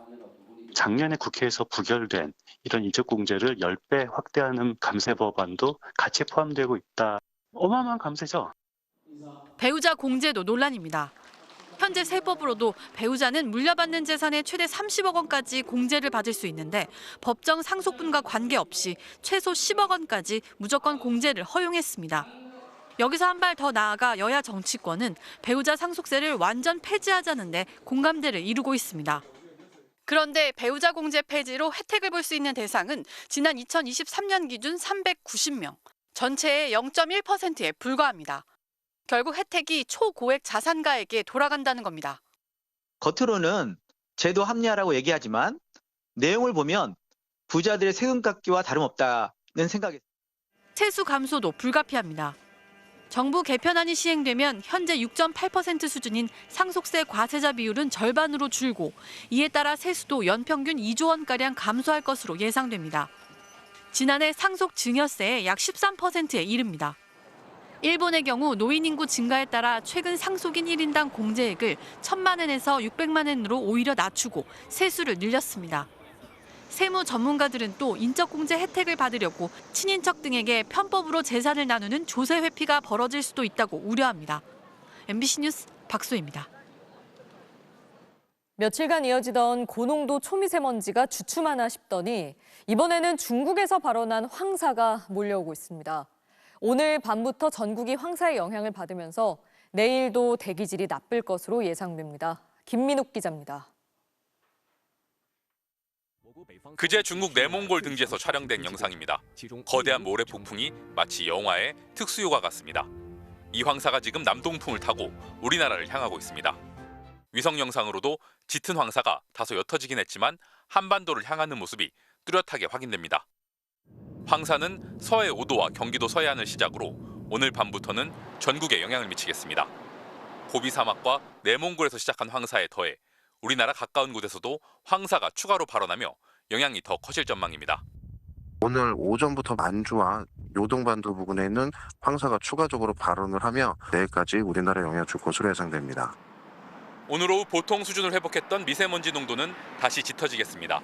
작년에 국회에서 부결된 이런 인적공제를 10배 확대하는 감세 법안도 같이 포함되고 있다. 어마어마한 감세죠. 배우자 공제도 논란입니다. 현재 세법으로도 배우자는 물려받는 재산의 최대 30억 원까지 공제를 받을 수 있는데 법정 상속분과 관계없이 최소 10억 원까지 무조건 공제를 허용했습니다. 여기서 한 발 더 나아가 여야 정치권은 배우자 상속세를 완전 폐지하자는데 공감대를 이루고 있습니다. 그런데 배우자 공제 폐지로 혜택을 볼 수 있는 대상은 지난 2023년 기준 390명, 전체의 0.1%에 불과합니다. 결국 혜택이 초고액 자산가에게 돌아간다는 겁니다. 겉으로는 제도 합리화라고 얘기하지만 내용을 보면 부자들의 세금 깎기와 다름없다는 생각이. 세수 감소도 불가피합니다. 정부 개편안이 시행되면 현재 6.8% 수준인 상속세 과세자 비율은 절반으로 줄고 이에 따라 세수도 연평균 2조 원가량 감소할 것으로 예상됩니다. 지난해 상속 증여세의 약 13%에 이릅니다. 일본의 경우 노인 인구 증가에 따라 최근 상속인 1인당 공제액을 1,000만 원에서 600만 원으로 오히려 낮추고 세수를 늘렸습니다. 세무 전문가들은 또 인적공제 혜택을 받으려고 친인척 등에게 편법으로 재산을 나누는 조세 회피가 벌어질 수도 있다고 우려합니다. MBC 뉴스 박소희입니다. 며칠간 이어지던 고농도 초미세먼지가 주춤하나 싶더니 이번에는 중국에서 발원한 황사가 몰려오고 있습니다. 오늘 밤부터 전국이 황사의 영향을 받으면서 내일도 대기질이 나쁠 것으로 예상됩니다. 김민욱 기자입니다. 그제 중국 내몽골 등지에서 촬영된 영상입니다. 거대한 모래 폭풍이 마치 영화의 특수효과 같습니다. 이 황사가 지금 남동풍을 타고 우리나라를 향하고 있습니다. 위성 영상으로도 짙은 황사가 다소 옅어지긴 했지만 한반도를 향하는 모습이 뚜렷하게 확인됩니다. 황사는 서해 5도와 경기도 서해안을 시작으로 오늘 밤부터는 전국에 영향을 미치겠습니다. 고비 사막과 내몽골에서 시작한 황사에 더해 우리나라 가까운 곳에서도 황사가 추가로 발원하며 영향이 더 커질 전망입니다. 오늘 오전부터 만주와 요동반도 부근에는 황사가 추가적으로 발원을 하며 내일까지 우리나라에 영향을 줄 것으로 예상됩니다. 오늘 오후 보통 수준을 회복했던 미세먼지 농도는 다시 짙어지겠습니다.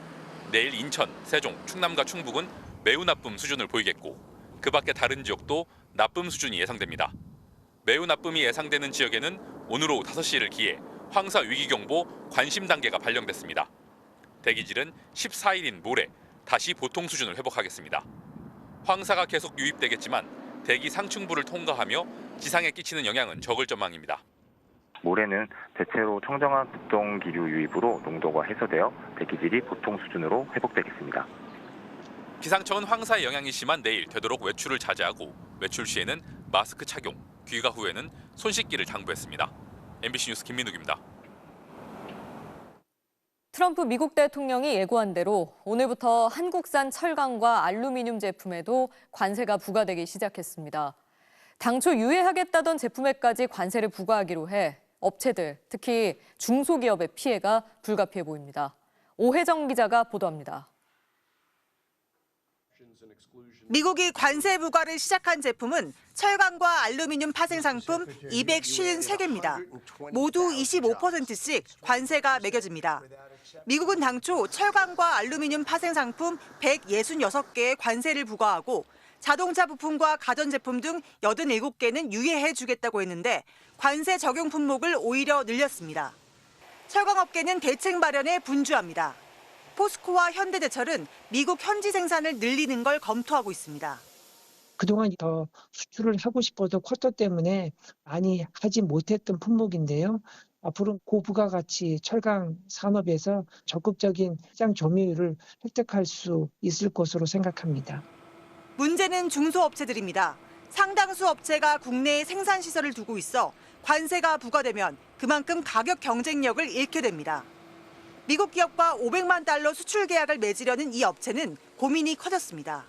내일 인천, 세종, 충남과 충북은 매우 나쁨 수준을 보이겠고 그 밖에 다른 지역도 나쁨 수준이 예상됩니다. 매우 나쁨이 예상되는 지역에는 오늘 오후 5시를 기해 황사 위기경보 관심 단계가 발령됐습니다. 대기질은 14일인 모레 다시 보통 수준을 회복하겠습니다. 황사가 계속 유입되겠지만 대기 상층부를 통과하며 지상에 끼치는 영향은 적을 전망입니다. 모레는 대체로 청정한 북동 기류 유입으로 농도가 해소되어 대기질이 보통 수준으로 회복되겠습니다. 기상청은 황사의 영향이 심한 내일 되도록 외출을 자제하고 외출 시에는 마스크 착용, 귀가 후에는 손 씻기를 당부했습니다. MBC 뉴스 김민욱입니다. 트럼프 미국 대통령이 예고한 대로 오늘부터 한국산 철강과 알루미늄 제품에도 관세가 부과되기 시작했습니다. 당초 유예하겠다던 제품에까지 관세를 부과하기로 해 업체들, 특히 중소기업의 피해가 불가피해 보입니다. 오혜정 기자가 보도합니다. 미국이 관세 부과를 시작한 제품은 철강과 알루미늄 파생 상품 253개입니다. 모두 25%씩 관세가 매겨집니다. 미국은 당초 철강과 알루미늄 파생 상품 166개의 관세를 부과하고 자동차 부품과 가전제품 등 87개는 유예해 주겠다고 했는데 관세 적용 품목을 오히려 늘렸습니다. 철강업계는 대책 마련에 분주합니다. 포스코와 현대제철은 미국 현지 생산을 늘리는 걸 검토하고 있습니다. 그동안 더 수출을 하고 싶어도 쿼터 때문에 많이 하지 못했던 품목인데요. 앞으로 고부가가치 철강 산업에서 적극적인 시장 점유율을 획득할 수 있을 것으로 생각합니다. 문제는 중소업체들입니다. 상당수 업체가 국내에 생산시설을 두고 있어 관세가 부과되면 그만큼 가격 경쟁력을 잃게 됩니다. 미국 기업과 $500만 수출 계약을 맺으려는 이 업체는 고민이 커졌습니다.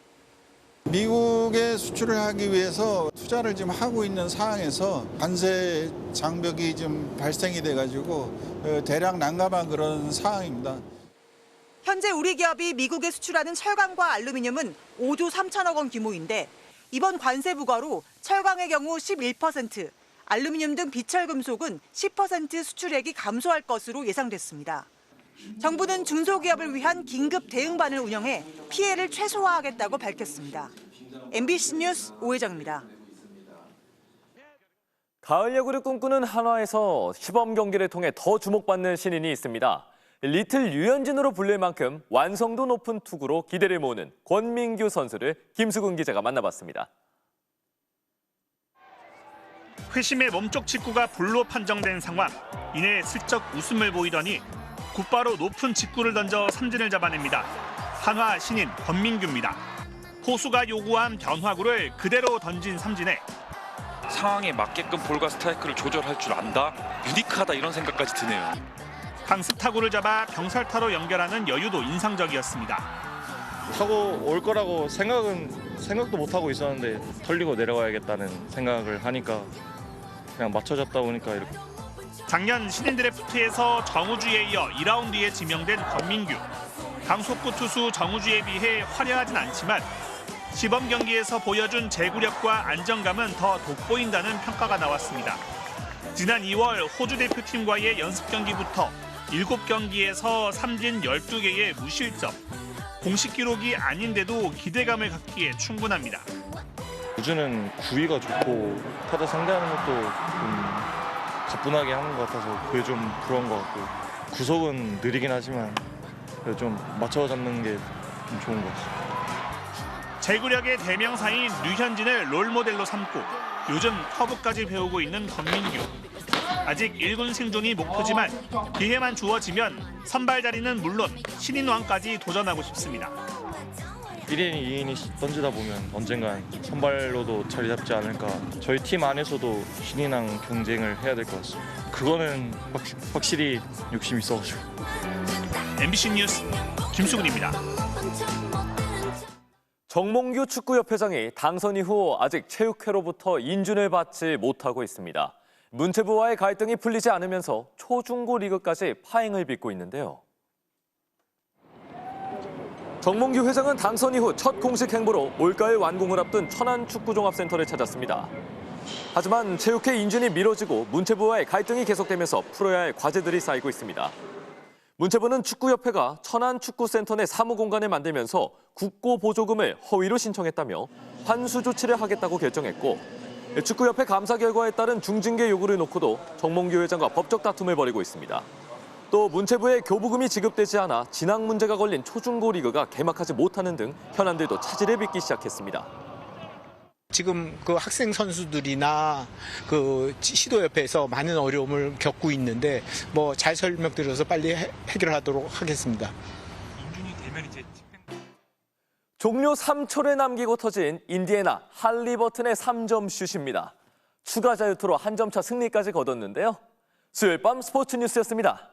미국에 수출을 하기 위해서 투자를 지금 하고 있는 상황에서 관세 장벽이 좀 발생이 돼가지고 대략 난감한 그런 상황입니다. 현재 우리 기업이 미국에 수출하는 철강과 알루미늄은 5조 3천억 원 규모인데 이번 관세 부과로 철강의 경우 11%, 알루미늄 등 비철금속은 10% 수출액이 감소할 것으로 예상됐습니다. 정부는 중소기업을 위한 긴급 대응반을 운영해 피해를 최소화하겠다고 밝혔습니다. MBC 뉴스 오혜정입니다. 가을 야구를 꿈꾸는 한화에서 시범 경기를 통해 더 주목받는 신인이 있습니다. 리틀 류현진으로 불릴 만큼 완성도 높은 투구로 기대를 모으는 권민규 선수를 김수근 기자가 만나봤습니다. 회심의 몸쪽 직구가 볼로 판정된 상황. 이내 슬쩍 웃음을 보이더니 곧바로 높은 직구를 던져 삼진을 잡아냅니다. 한화 신인 권민규입니다. 포수가 요구한 변화구를 그대로 던진 삼진에 상황에 맞게끔 볼과 스트라이크를 조절할 줄 안다. 유니크하다 이런 생각까지 드네요. 강습 타구를 잡아 병살타로 연결하는 여유도 인상적이었습니다. 타고 올 거라고 생각도 못 하고 있었는데 털리고 내려가야겠다는 생각을 하니까 그냥 맞춰졌다 보니까 이렇게. 작년 신인 드래프트에서 정우주에 이어 2라운드에 지명된 권민규. 강속구 투수 정우주에 비해 화려하진 않지만 시범 경기에서 보여준 제구력과 안정감은 더 돋보인다는 평가가 나왔습니다. 지난 2월 호주 대표팀과의 연습 경기부터 7경기에서 삼진 12개의 무실점. 공식 기록이 아닌데도 기대감을 갖기에 충분합니다. 우주는 구위가 좋고 타자 상대하는 것도 좀 가뿐하게 하는 것 같아서 그게 좀 부러운 것 같고, 구속은 느리긴 하지만 좀 맞춰 잡는 게 좀 좋은 것 같아요. 제구력의 대명사인 류현진을 롤모델로 삼고 요즘 커브까지 배우고 있는 권민규. 아직 1군 생존이 목표지만 기회만 주어지면 선발 자리는 물론 신인왕까지 도전하고 싶습니다. 1인, 2인이 던지다 보면 언젠간 선발로도 자리 잡지 않을까. 저희 팀 안에서도 신인왕 경쟁을 해야 될 것 같습니다. 그거는 확실히 욕심이 있어가지고. MBC 뉴스 김수근입니다. 정몽규 축구협회장이 당선 이후 아직 체육회로부터 인준을 받지 못하고 있습니다. 문체부와의 갈등이 풀리지 않으면서 초중고 리그까지 파행을 빚고 있는데요. 정몽규 회장은 당선 이후 첫 공식 행보로 올가을 완공을 앞둔 천안축구종합센터를 찾았습니다. 하지만 체육회 인준이 미뤄지고 문체부와의 갈등이 계속되면서 풀어야 할 과제들이 쌓이고 있습니다. 문체부는 축구협회가 천안축구센터 내 사무공간을 만들면서 국고 보조금을 허위로 신청했다며 환수 조치를 하겠다고 결정했고, 축구협회 감사 결과에 따른 중징계 요구를 놓고도 정몽규 회장과 법적 다툼을 벌이고 있습니다. 또 문체부에 교부금이 지급되지 않아 진학 문제가 걸린 초중고 리그가 개막하지 못하는 등 현안들도 차질을 빚기 시작했습니다. 지금 그 학생 선수들이나 그 시도협회에서 많은 어려움을 겪고 있는데 뭐 잘 설명드려서 빨리 해결하도록 하겠습니다. 종료 3초를 남기고 터진 인디애나 할리버튼의 3점 슛입니다. 추가 자유투로 한 점차 승리까지 거뒀는데요. 수요일 밤 스포츠 뉴스였습니다.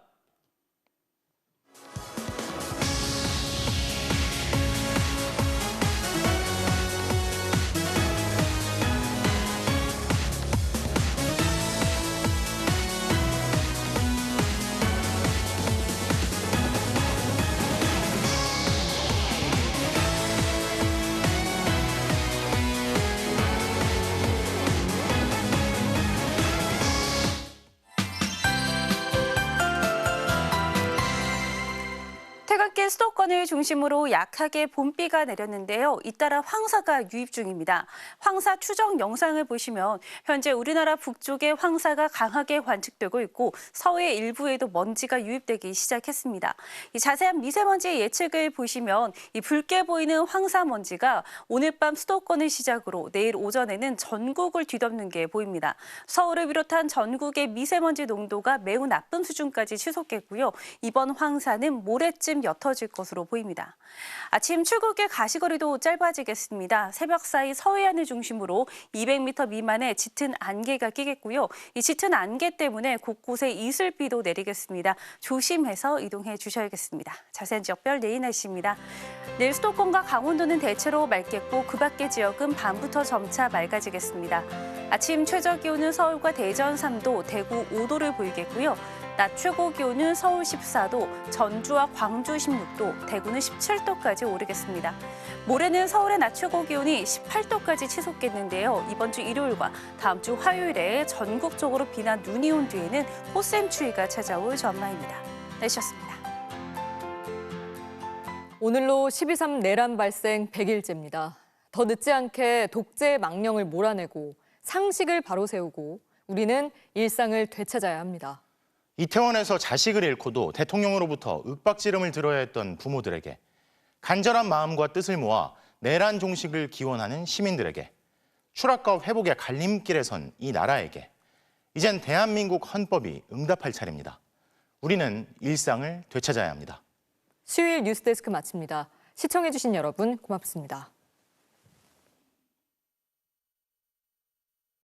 태극기 수도권을 중심으로 약하게 봄비가 내렸는데요. 잇따라 황사가 유입 중입니다. 황사 추정 영상을 보시면 현재 우리나라 북쪽에 황사가 강하게 관측되고 있고 서해 일부에도 먼지가 유입되기 시작했습니다. 이 자세한 미세먼지 예측을 보시면 이 붉게 보이는 황사 먼지가 오늘 밤 수도권을 시작으로 내일 오전에는 전국을 뒤덮는 게 보입니다. 서울을 비롯한 전국의 미세먼지 농도가 매우 나쁜 수준까지 치솟겠고요. 이번 황사는 모레쯤 옅어질 것으로 보입니다. 아침 출국의 가시거리도 짧아지겠습니다. 새벽 사이 서해안을 중심으로 200m 미만의 짙은 안개가 끼겠고요. 이 짙은 안개 때문에 곳곳에 이슬비도 내리겠습니다. 조심해서 이동해 주셔야겠습니다. 자세한 지역별 내일 날씨입니다. 내일 수도권과 강원도는 대체로 맑겠고 그 밖의 지역은 밤부터 점차 맑아지겠습니다. 아침 최저 기온은 서울과 대전 3도, 대구 5도를 보이겠고요. 낮 최고 기온은 서울 14도, 전주와 광주 16도, 대구는 17도까지 오르겠습니다. 모레는 서울의 낮 최고 기온이 18도까지 치솟겠는데요. 이번 주 일요일과 다음 주 화요일에 전국적으로 비나 눈이 온 뒤에는 꽃샘추위가 찾아올 전망입니다. 날씨였습니다. 오늘로 12.3 내란 발생 100일째입니다. 더 늦지 않게 독재 망령을 몰아내고 상식을 바로 세우고 우리는 일상을 되찾아야 합니다. 이태원에서 자식을 잃고도 대통령으로부터 윽박지름을 들어야 했던 부모들에게, 간절한 마음과 뜻을 모아 내란 종식을 기원하는 시민들에게, 추락과 회복의 갈림길에 선 이 나라에게 이젠 대한민국 헌법이 응답할 차례입니다. 우리는 일상을 되찾아야 합니다. 수요일 뉴스데스크 마칩니다. 시청해주신 여러분 고맙습니다.